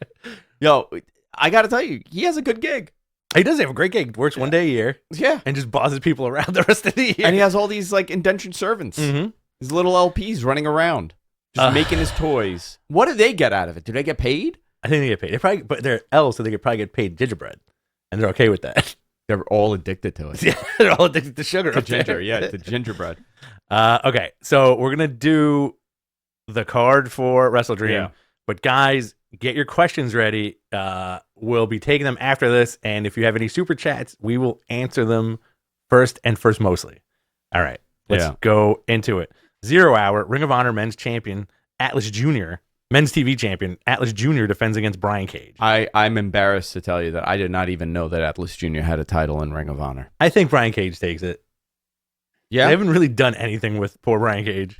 Yo, I got to tell you, he has a good gig. He does have a great gig. Works one day a year. Yeah. And just bosses people around the rest of the year. And he has all these like indentured servants. Mm-hmm. These little LPs running around, just making his toys. What do they get out of it? Do they get paid? I think they get paid. But they're elves, so they could probably get paid gingerbread. And they're okay with that. They're all addicted to it. Yeah, they're all addicted to sugar. To ginger, to gingerbread. Okay, so we're going to do the card for WrestleDream. Yeah. But guys, get your questions ready. We'll be taking them after this. And if you have any super chats, we will answer them first mostly. All right, let's go into it. 0 Hour, Ring of Honor Men's Champion, Atlas Jr., Men's TV Champion, Atlas Jr. defends against Brian Cage. I'm embarrassed to tell you that I did not even know that Atlas Jr. had a title in Ring of Honor. I think Brian Cage takes it. Yeah? They haven't really done anything with poor Brian Cage.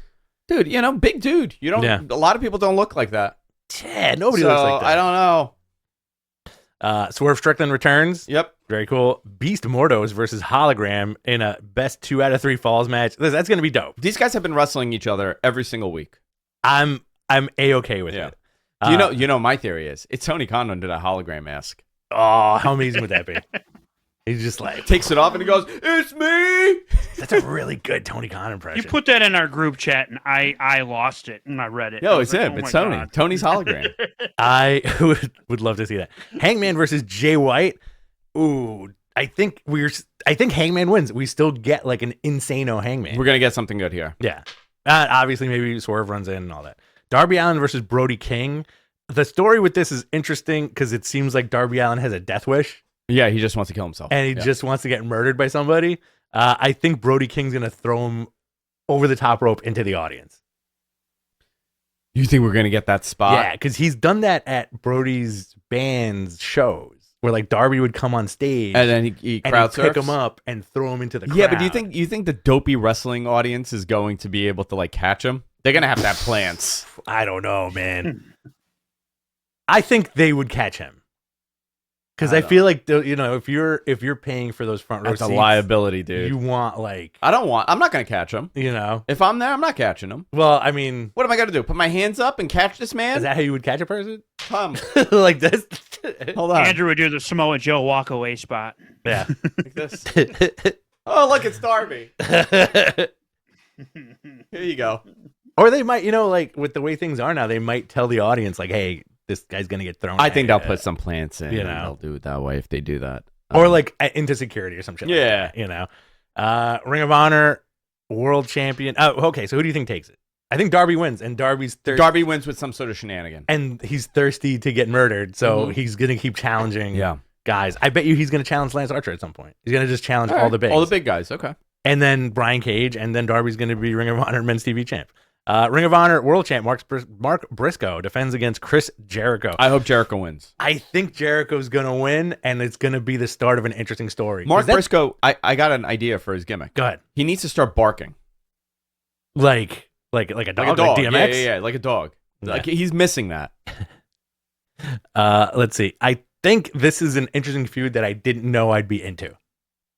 Dude, big dude. You don't. Yeah. A lot of people don't look like that. Yeah, nobody looks like that. I don't know. Swerve Strickland returns. Yep. Very cool. Beast Mordos versus Hologram in a best 2 out of 3 falls match. That's going to be dope. These guys have been wrestling each other every single week. I'm A-okay with it. You know my theory is it's Tony Khan did a hologram mask. Oh, how amazing would that be? He's just like takes it off and he goes, "It's me." That's a really good Tony Khan impression. You put that in our group chat, and I lost it, and I read it. Yo, it's him. It's Tony. God. Tony's hologram. I would love to see that. Hangman versus Jay White. Ooh, I think Hangman wins. We still get like an insano Hangman. We're gonna get something good here. Yeah. Obviously, maybe Swerve runs in and all that. Darby Allin versus Brody King. The story with this is interesting because it seems like Darby Allin has a death wish. Yeah, he just wants to kill himself. And he just wants to get murdered by somebody. I think Brody King's going to throw him over the top rope into the audience. You think we're going to get that spot? Yeah, because he's done that at Brody's band's shows where like Darby would come on stage and then he crowd surfs? Pick him up and throw him into the crowd. Yeah, but do you think the dopey wrestling audience is going to be able to like catch him? They're going to have plans. I don't know, man. I think they would catch him. Because I feel like if you're paying for those front row seats, that's a liability, dude. You want like I'm not gonna catch him. If I'm there, I'm not catching him. Well, I mean, what am I gonna do? Put my hands up and catch this man? Is that how you would catch a person? Come like this. Hold on. Andrew would do the Samoa Joe walk away spot. Yeah, like this. Oh, look, it's Darby. Here you go. Or they might, like with the way things are now, they might tell the audience like, "Hey, this guy's gonna get thrown." I think they'll put some plants in. They'll do it that way if they do that, or like into security or some shit. Yeah, like that, Ring of Honor World Champion. Oh, okay. So who do you think takes it? I think Darby wins, and Darby's thirsty. Darby wins with some sort of shenanigan, and he's thirsty to get murdered, so he's gonna keep challenging. Yeah, guys. I bet you he's gonna challenge Lance Archer at some point. He's gonna just challenge all the big guys. Okay, and then Brian Cage, and then Darby's gonna be Ring of Honor Men's TV champ. Ring of Honor World Champ Mark Briscoe defends against Chris Jericho. I hope Jericho wins. I think Jericho's going to win, and it's going to be the start of an interesting story. Mark Briscoe, I got an idea for his gimmick. Go ahead. He needs to start barking. Like a dog? Like DMX? Yeah, like a dog. Yeah. Like he's missing that. Let's see. I think this is an interesting feud that I didn't know I'd be into.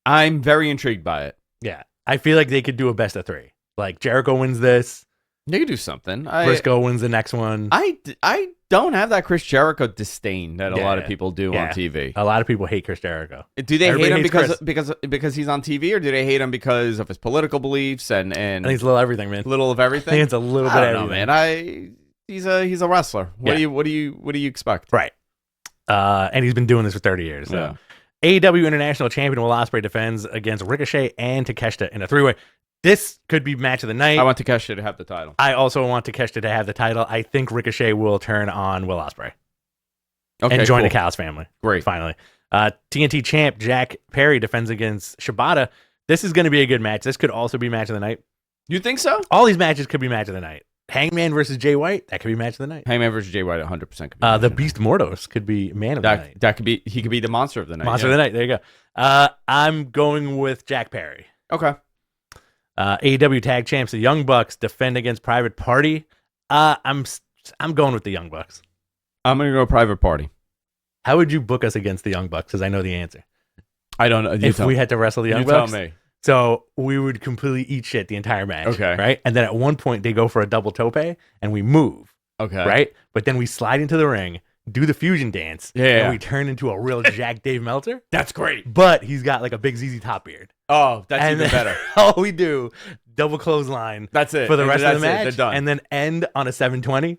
I'm very intrigued by it. Yeah. I feel like they could do a best of 3. Like Jericho wins this. They could do something. Briscoe wins the next one. I don't have that Chris Jericho disdain that a lot of people do on TV. A lot of people hate Chris Jericho. Do they hate him because he's on TV, or do they hate him because of his political beliefs and I think it's a little everything, man. Little of everything. I think it's a little bit of everything. Man. He's a wrestler. What do you expect? Right. And he's been doing this for 30 years. So. Yeah. AEW International Champion Will Ospreay defends against Ricochet and Takeshita in a 3-way. This could be match of the night. I want Takeshita to have the title. I also want Takeshita to have the title. I think Ricochet will turn on Will Ospreay. Okay, and join the Callis family. Great. Finally. TNT champ Jack Perry defends against Shibata. This is going to be a good match. This could also be match of the night. You think so? All these matches could be match of the night. Hangman versus Jay White, that could be match of the night. Hangman versus Jay White, 100% could be. The Beast Mordos could be man of the night. That could be. He could be the monster of the night. Monster of the night. There you go. I'm going with Jack Perry. Okay. AEW Tag Champs, the Young Bucks defend against Private Party. I'm going with the Young Bucks. I'm going to go Private Party. How would you book us against the Young Bucks? Because I know the answer. I don't know. If we had to wrestle the Young Bucks, tell me. So we would completely eat shit the entire match. Okay. Right? And then at one point they go for a double tope and we move. Okay. Right? But then we slide into the ring, do the fusion dance, and we turn into a real Jack Dave Meltzer. That's great. But he's got like a big ZZ Top beard. Oh, that's even better. All we do, double clothesline. That's it. For the rest of the match. They're done. And then end on a 720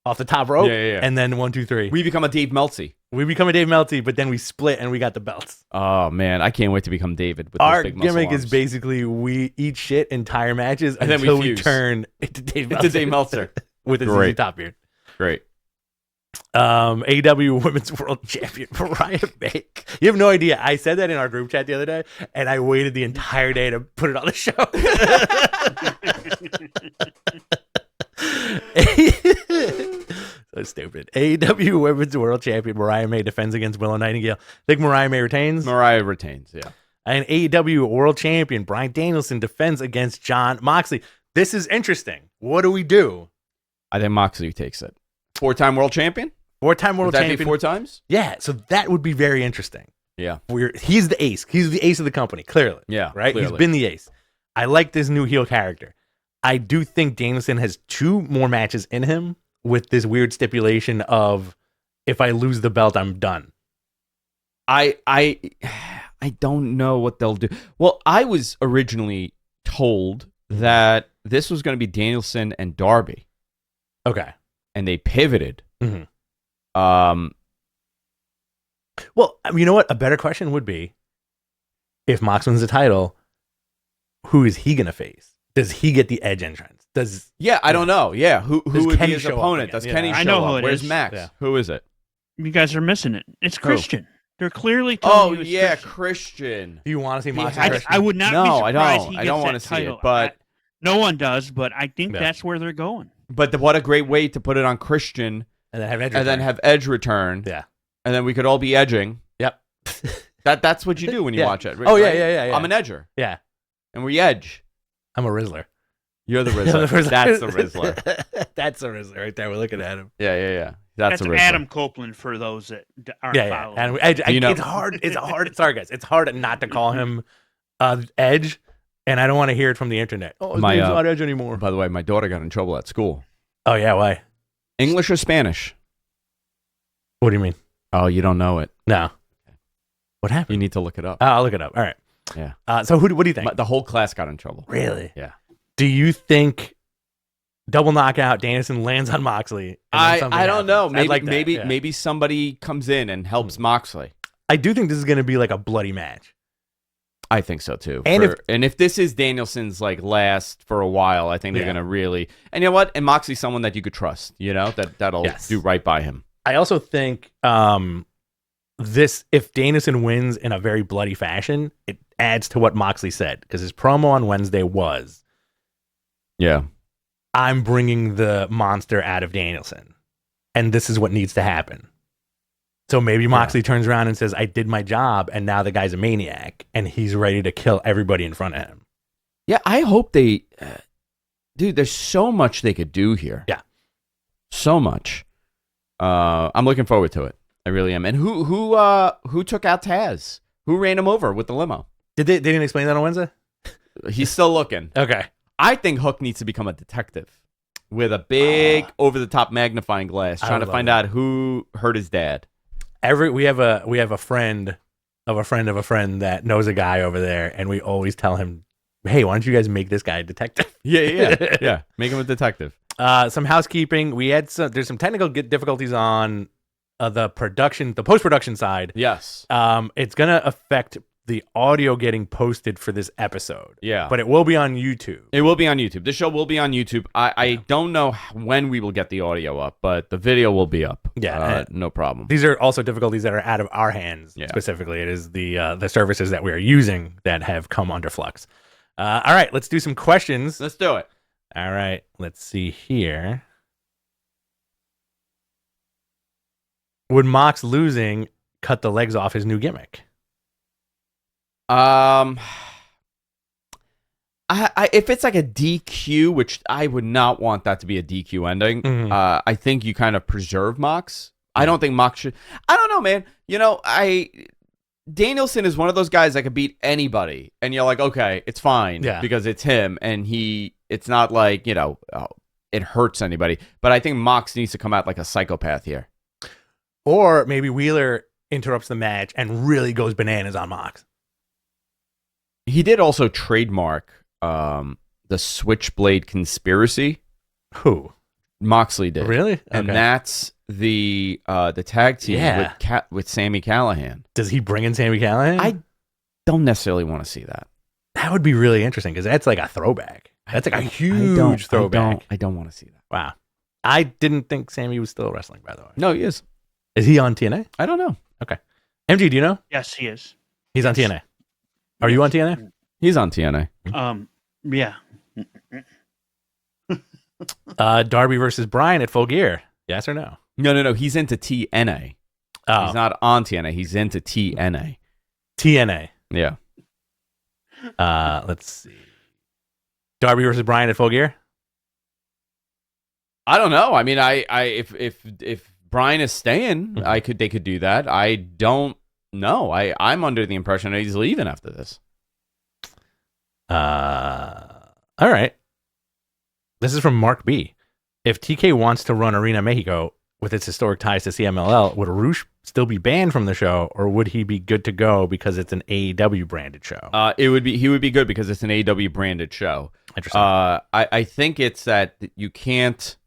off the top rope. Yeah. And then 1, 2, 3. We become a Dave Meltzy. We become a Dave Meltzy, but then we split and we got the belts. Oh, man. I can't wait to become David with Our those big muscle gimmick arms. is basically we eat shit entire matches and until then we turn into Dave Meltzer. Dave Meltzer. With a ZZ Top beard. Great. AEW Women's World Champion Mariah May. You have no idea. I said that in our group chat the other day, and I waited the entire day to put it on the show. So stupid. AEW Women's World Champion Mariah May defends against Willow Nightingale. I think Mariah May retains. Mariah retains, yeah. And AEW World Champion Bryan Danielson defends against Jon Moxley. This is interesting. What do we do? I think Moxley takes it. 4-time world champion? 4-time world champion. Would that be 4 times? Yeah, so that would be very interesting. Yeah. He's the ace. He's the ace of the company, clearly. Yeah, right? Clearly. He's been the ace. I like this new heel character. I do think Danielson has 2 more matches in him with this weird stipulation of if I lose the belt, I'm done. I don't know what they'll do. Well, I was originally told that this was going to be Danielson and Darby. Okay. And they pivoted. Mm-hmm. Well, you know what? A better question would be, if Mox wins the title, who is he going to face? Does he get the Edge entrance? I don't know. Yeah, who would Kenny be his opponent? Does Kenny show I know up? who it Where's is. Max? Yeah. Who is it? You guys are missing it. It's Christian. They're clearly telling you it's Christian. Do you want to see Mox? I would not be surprised he gets I don't want that to see title. it, but no one does. But I think that's where they're going. But what a great way to put it on Christian, and then have Edge, Edge return. Yeah, and then we could all be edging. Yep. That's what you do when you watch it. Right? Oh yeah. I'm an edger. Yeah, and we edge. I'm a Rizzler. You're the Rizzler. That's the Rizzler. That's the Rizzler right there. We're looking at him. Yeah. That's a Rizzler. Adam Copeland for those that aren't following. And Edge, it's hard. It's hard. Sorry, guys. It's hard not to call him Edge, and I don't want to hear it from the internet. Oh, his name's not Edge anymore. By the way, my daughter got in trouble at school. Oh yeah, why? English or Spanish? What do you mean? Oh, you don't know it. No. What happened? You need to look it up. I'll look it up. All right. Yeah. So what do you think? The whole class got in trouble. Really? Yeah. Do you think double knockout Danielson lands on Moxley? I don't know. Maybe maybe somebody comes in and helps Moxley. I do think this is going to be like a bloody match. I think so too. And if this is Danielson's like last for a while, I think they're going to really. And you know what? And Moxley's someone that you could trust. You know that'll do right by him. I also think if Danielson wins in a very bloody fashion, it adds to what Moxley said, because his promo on Wednesday was, I'm bringing the monster out of Danielson, and this is what needs to happen. So maybe Moxley turns around and says, I did my job, and now the guy's a maniac, and he's ready to kill everybody in front of him. Yeah, I hope they... dude, there's so much they could do here. Yeah. So much. I'm looking forward to it. I really am. And who took out Taz? Who ran him over with the limo? They didn't explain that on Wednesday? He's still looking. Okay. I think Hook needs to become a detective with a big over-the-top magnifying glass, trying to find out who hurt his dad. We have a friend of a friend of a friend that knows a guy over there, and we always tell him, hey, why don't you guys make this guy a detective? Yeah. Make him a detective. Some housekeeping. There's some technical difficulties on the post-production side. Yes. It's gonna affect the audio getting posted for this episode. Yeah. But it will be on YouTube. It will be on YouTube. The show will be on YouTube. I don't know when we will get the audio up, but the video will be up. Yeah. No problem. These are also difficulties that are out of our hands. Specifically, it is the services that we are using that have come under flux. All right, let's do some questions. Let's do it. All right, let's see here. Would Mox losing cut the legs off his new gimmick? If it's like a DQ, which I would not want that to be a DQ ending, I think you kind of preserve Mox. I don't think Mox should. I don't know, man. You know, Danielson is one of those guys that could beat anybody, and you're like, okay, it's fine because it's him, and it's not like, it hurts anybody. But I think Mox needs to come out like a psychopath here. Or maybe Wheeler interrupts the match and really goes bananas on Mox. He did also trademark the Switchblade Conspiracy. Who? Moxley did. Really? And that's the tag team with Sami Callihan. Does he bring in Sami Callihan? I don't necessarily want to see that. That would be really interesting because that's like a throwback. That's like a huge throwback. I don't want to see that. Wow. I didn't think Sami was still wrestling, by the way. No, he is. Is he on TNA? I don't know. Okay. MG, do you know? Yes, he is. He's on TNA. Are you on TNA? He's on TNA. Yeah. Darby versus Bryan at Full Gear. Yes or no? No. He's into TNA. Oh. He's not on TNA. He's into TNA. TNA. Yeah. Let's see. Darby versus Bryan at Full Gear. I don't know. I mean, if Bryan is staying, they could do that. I don't know. I'm under the impression that he's leaving after this. All right. This is from Mark B. If TK wants to run Arena Mexico with its historic ties to CMLL, would Roosh still be banned from the show, or would he be good to go because it's an AEW branded show? He would be good because it's an AEW branded show. Interesting. I think it's that you can't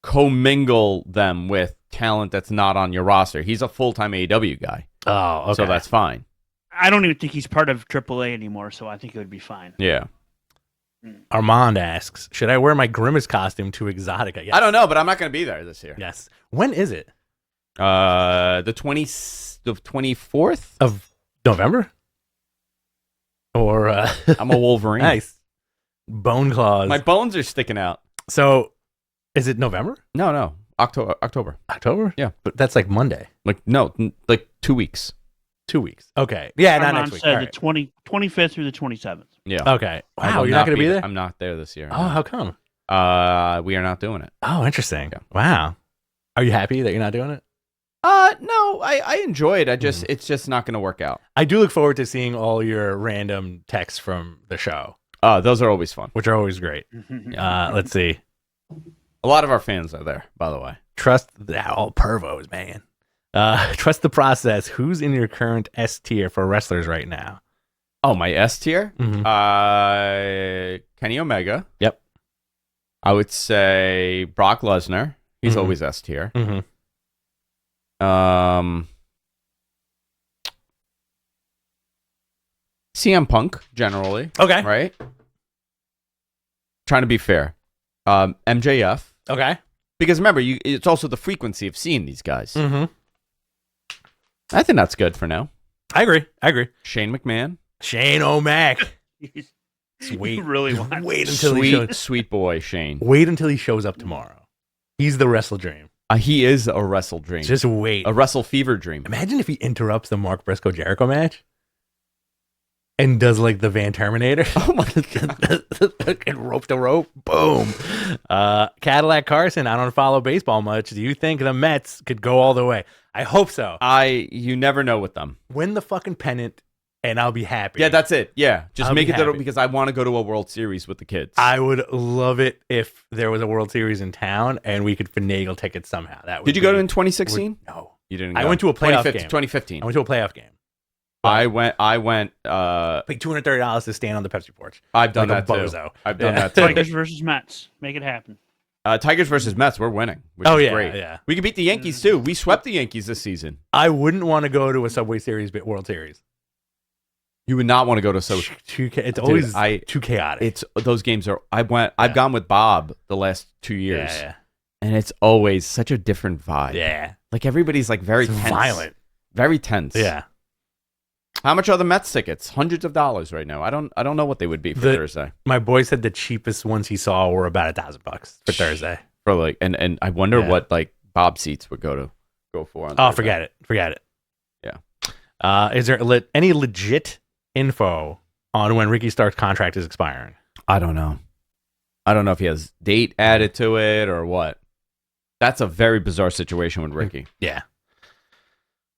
commingle them with talent that's not on your roster. He's a full-time AEW guy. Oh, okay. So that's fine. I don't even think he's part of AAA anymore, so I think it would be fine. Yeah. Armand asks, should I wear my Grimace costume to Exotica? Yes. I don't know, but I'm not going to be there this year. Yes. When is it? The 24th of November? Or I'm a Wolverine. Nice. Bone claws. My bones are sticking out. So, is it November? No. October. October? Yeah. But that's like Monday. Like 2 weeks. 2 weeks. Okay. Yeah, not next week. Said right. the 25th through the 27th. Yeah. Okay. Wow, you're not going to be there? I'm not there this year. Oh, how come? We are not doing it. Oh, interesting. Yeah. Wow. Are you happy that you're not doing it? No, I enjoy it. It's just not going to work out. I do look forward to seeing all your random texts from the show. Those are always fun. Which are always great. Let's see. A lot of our fans are there, by the way. Trust all pervos, man. Trust the process. Who's in your current S tier for wrestlers right now? Oh, my S tier? Mm-hmm. Kenny Omega. Yep. I would say Brock Lesnar. He's always S tier. Mm-hmm. CM Punk, generally. Okay. Right? Trying to be fair. MJF. Okay. Because remember, it's also the frequency of seeing these guys. Mm-hmm. I think that's good for now. I agree. Shane McMahon. Shane O'Mac. Sweet. Really want. Wait until Sweet boy Shane. Wait until he shows up tomorrow. He's the WrestleDream. He is a WrestleDream. Just wait. A Wrestle Fever dream. Imagine if he interrupts the Mark Briscoe Jericho match and does like the Van Terminator. Oh my god. And rope to rope. Boom. Cadillac Carson, I don't follow baseball much. Do you think the Mets could go all the way? I hope so. You never know with them. Win the fucking pennant and I'll be happy. Yeah, that's it. Yeah. Just I'll make be it there happy. because I want to go to a World Series with the kids. I would love it if there was a World Series in town and we could finagle tickets somehow. Did you go to in 2016? No. You didn't go. I went to a playoff game. 2015. I went to a playoff game. I went Paid $230 to stand on the Pepsi porch. I've done like that a too. bozo. I've done that too. Tigers versus Mets. Make it happen. Tigers versus Mets, we're winning. Which is great. Yeah. We could beat the Yankees too. We swept the Yankees this season. I wouldn't want to go to a Subway Series World Series. You would not want to go to It's always too chaotic. It's those games are. I've gone with Bob the last 2 years. Yeah. And it's always such a different vibe. Yeah. Like everybody's like very It's tense. violent. Very tense. Yeah. How much are the Mets tickets? Hundreds of dollars right now. I don't know what they would be for Thursday. My boy said the cheapest ones he saw were about $1,000 for Thursday. For like and I wonder what like Bob seats would go for on Thursday. Forget it. Yeah. Is there any legit info on when Ricky Stark's contract is expiring? I don't know. I don't know if he has date added to it or what. That's a very bizarre situation with Ricky. Yeah.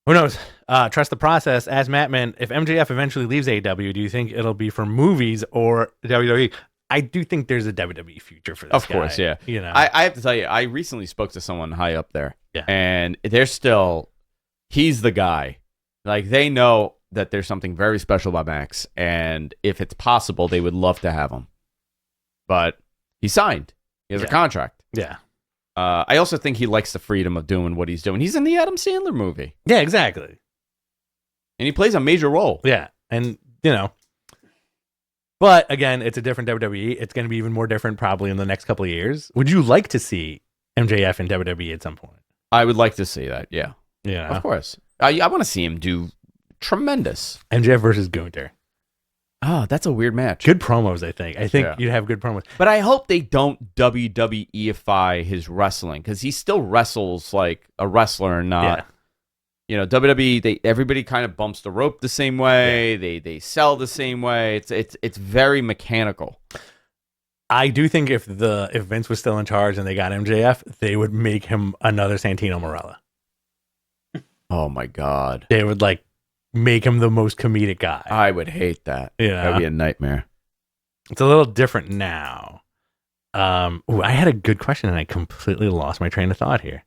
Who knows? Trust the process. Ask Mattman, if MJF eventually leaves AEW, do you think it'll be for movies or WWE? I do think there's a WWE future for this Of course, guy, yeah. You know, I have to tell you, I recently spoke to someone high up there. Yeah. And he's the guy. Like, they know that there's something very special about Max. And if it's possible, they would love to have him. But he signed. He has a contract. Yeah. I also think he likes the freedom of doing what he's doing. He's in the Adam Sandler movie. Yeah, exactly. And he plays a major role. Yeah. And, you know, but again, it's a different WWE. It's going to be even more different probably in the next couple of years. Would you like to see MJF in WWE at some point? I would like to see that, yeah. Yeah. Of course. I want to see him do tremendous. MJF versus Gunther. Oh, that's a weird match. Good promos, I think. You'd have good promos. But I hope they don't WWE-ify his wrestling because he still wrestles like a wrestler and not. You know, WWE. Everybody kind of bumps the rope the same way. Yeah. They sell the same way. It's very mechanical. I do think if Vince was still in charge and they got MJF, they would make him another Santino Marella. Oh my God! They would like make him the most comedic guy. I would hate that. Yeah, that'd be a nightmare. It's a little different now. I had a good question and I completely lost my train of thought here.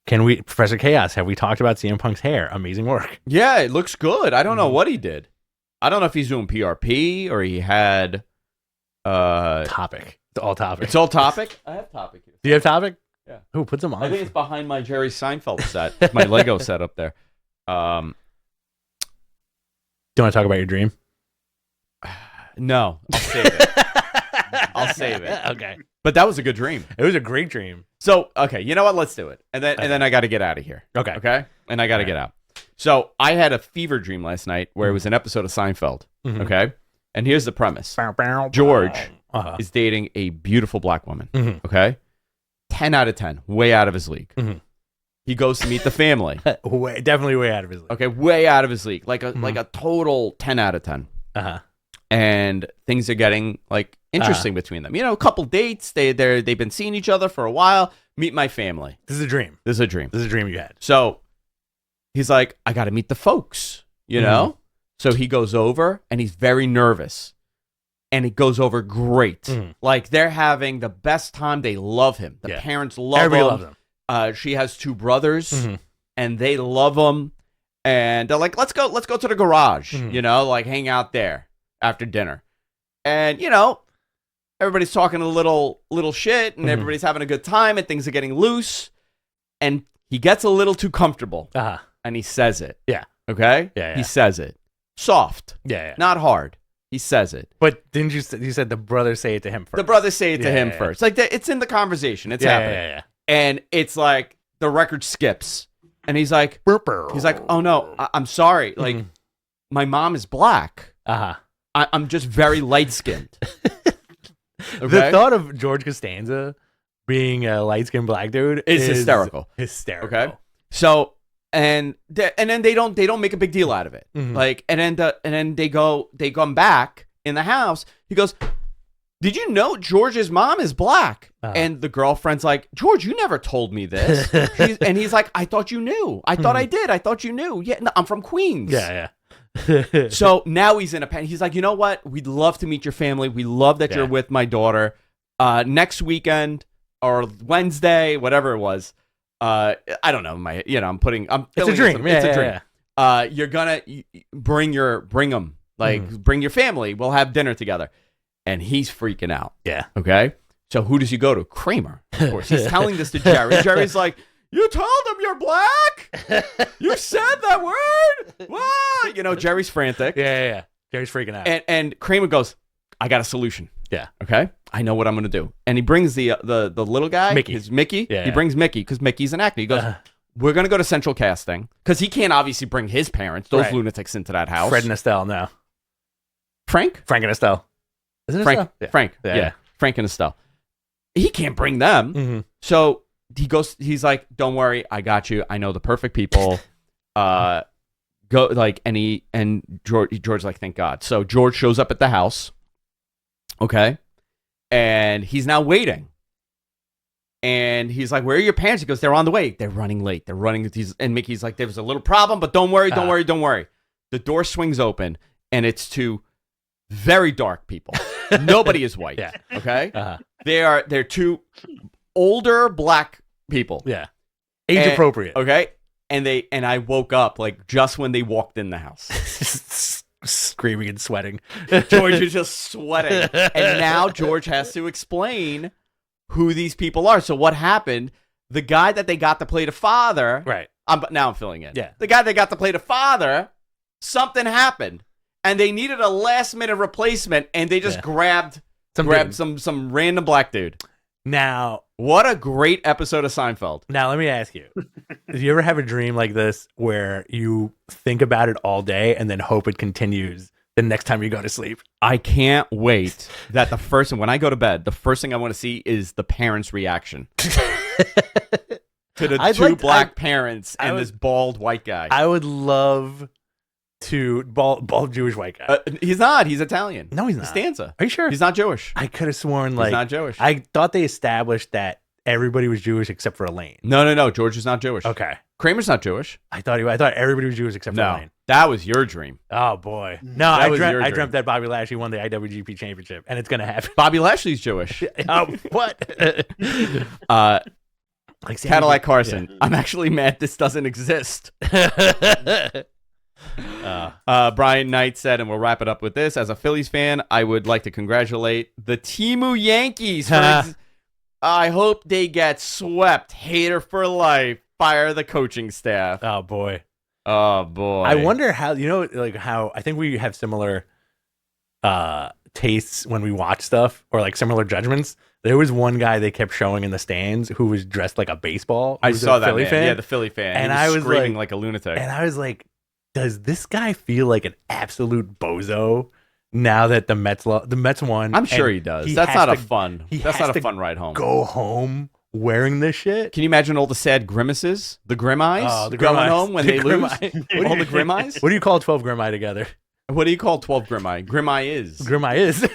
Professor Chaos, have we talked about CM Punk's hair? Amazing work. Yeah, it looks good. I don't know what he did. I don't know if he's doing PRP or he had Topic. It's all topic. It's all topic. I have topic here. Do you have topic? Yeah. Who put them on? I think it's behind my Jerry Seinfeld set, my Lego set up there. Do you want to talk about your dream? No, I'll save it. I'll save it. Okay. But that was a good dream. It was a great dream. So, okay, you know what? Let's do it. And then I got to get out of here. Okay. Okay? And I got to get out. So, I had a fever dream last night where it was an episode of Seinfeld. Mhm. Okay? And here's the premise. George is dating a beautiful black woman. Mhm. Okay? 10 out of 10. Way out of his league. Mhm. He goes to meet the family. Definitely way out of his league. Okay? Way out of his league. Like a total 10 out of 10. Uh-huh. And things are getting like interesting between them. You know, a couple dates. They've been seeing each other for a while. Meet my family. This is a dream. This is a dream. This is a dream you had. So he's like, I got to meet the folks, you know? So he goes over and he's very nervous. And it goes over great. Mhm. Like they're having the best time. They love him. The parents love Everybody him. loves him. She has 2 brothers Mhm. and they love him. And they're like, let's go to the garage, you know, like hang out there after dinner. And, you know, everybody's talking a little shit and everybody's having a good time and things are getting loose. And he gets a little too comfortable and he says it. Yeah. Okay? Yeah. He says it. Soft. Yeah. Not hard. He says it. But didn't you said the brothers say it to him first? The brothers say it to him first. Like it's in the conversation. It's happening. Yeah. And it's like the record skips. And he's like, oh no, I'm sorry. Like my mom is black. I'm just very light skinned. Okay? The thought of George Costanza being a light skinned black dude is hysterical. Hysterical. Okay. So and then they don't make a big deal out of it. Like and then they come back in the house. He goes, did you know George's mom is black? And the girlfriend's like, George, you never told me this. And he's like, I thought you knew. I thought I did. I thought you knew. Yeah, no, I'm from Queens. Yeah. So now he's in a panic. He's like, you know what? We'd love to meet your family. We love that you're with my daughter. Next weekend or Wednesday, whatever it was. I don't know. It's a dream. It's a dream. You're gonna bring them. Like bring your family. We'll have dinner together. And he's freaking out. Yeah. Okay. So who does he go to? Kramer. Of course. He's telling this to Jerry. Jerry's like, you told him you're black? You said that word? What? You know, Jerry's frantic. Yeah. Jerry's freaking out. And Kramer goes, I got a solution. Yeah. Okay. I know what I'm going to do. And he brings the little guy. Mickey. Yeah. He brings Mickey because Mickey's an actor. He goes, we're going to go to Central Casting because he can't obviously bring his parents, those lunatics, into that house. Fred and Estelle, no. Frank and Estelle. Isn't it Frank? Estelle? Yeah. Frank. Yeah. Frank and Estelle. He can't bring them. So he goes, he's like, don't worry. I got you. I know the perfect people. Go like, and George's like, thank God. So George shows up at the house. Okay. And he's now waiting. And he's like, where are your parents? He goes, they're on the way. They're running late. They're running. And Mickey's like, there was a little problem, but don't worry. The door swings open and it's 2 very dark people. Nobody is white. Yeah. Okay. They're 2 older black people. Yeah. Age appropriate. Okay. And I woke up like just when they walked in the house. Screaming and sweating. George is just sweating. And now George has to explain who these people are. So what happened? The guy that they got to play the father. Right. Now I'm filling in. Yeah. The guy they got to play the father, something happened. And they needed a last minute replacement. And they just grabbed some random black dude. Now, what a great episode of Seinfeld. Now, let me ask you. Do you ever have a dream like this where you think about it all day and then hope it continues the next time you go to sleep? I can't wait that when I go to bed, the first thing I want to see is the parents' reaction to the 2 black parents and this bald white guy. I would love to bald Jewish white guy. He's not. He's Italian. No, he's not. Costanza. Are you sure? He's not Jewish. I could have sworn he's not Jewish. I thought they established that everybody was Jewish except for Elaine. No. George is not Jewish. Okay. Kramer's not Jewish. I thought everybody was Jewish except for Elaine. That was your dream. Oh boy. No, I dreamt that Bobby Lashley won the IWGP Championship, and it's gonna happen. Bobby Lashley's Jewish. Oh, what? Like Cadillac Carson. Yeah. I'm actually mad this doesn't exist. Brian Knight said, and we'll wrap it up with this. As a Phillies fan, I would like to congratulate the Timu Yankees. I hope they get swept. Hater for life. Fire the coaching staff. Oh boy. I wonder how, how I think we have similar tastes when we watch stuff, or like similar judgments. There was one guy they kept showing in the stands who was dressed like a baseball. I saw that Philly man. fan. Yeah, the Philly fan. And I was screaming like a lunatic. And I was like, does this guy feel like an absolute bozo now that the Mets won? I'm sure he does. That's not a fun ride home. Go home wearing this shit. Can you imagine all the sad grimaces? The grim eyes? Oh, the going eyes. home when they lose? All the grim eyes? What do you call 12 grim eye together? What do you call 12 grim eye? Grim eye is. Grim eye is.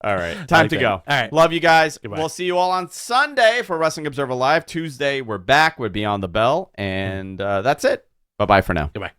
All right. Time to go. All right. Love you guys. Goodbye. We'll see you all on Sunday for Wrestling Observer Live. Tuesday, we're back. We're Beyond the Bell. And that's it. Bye-bye for now. Goodbye.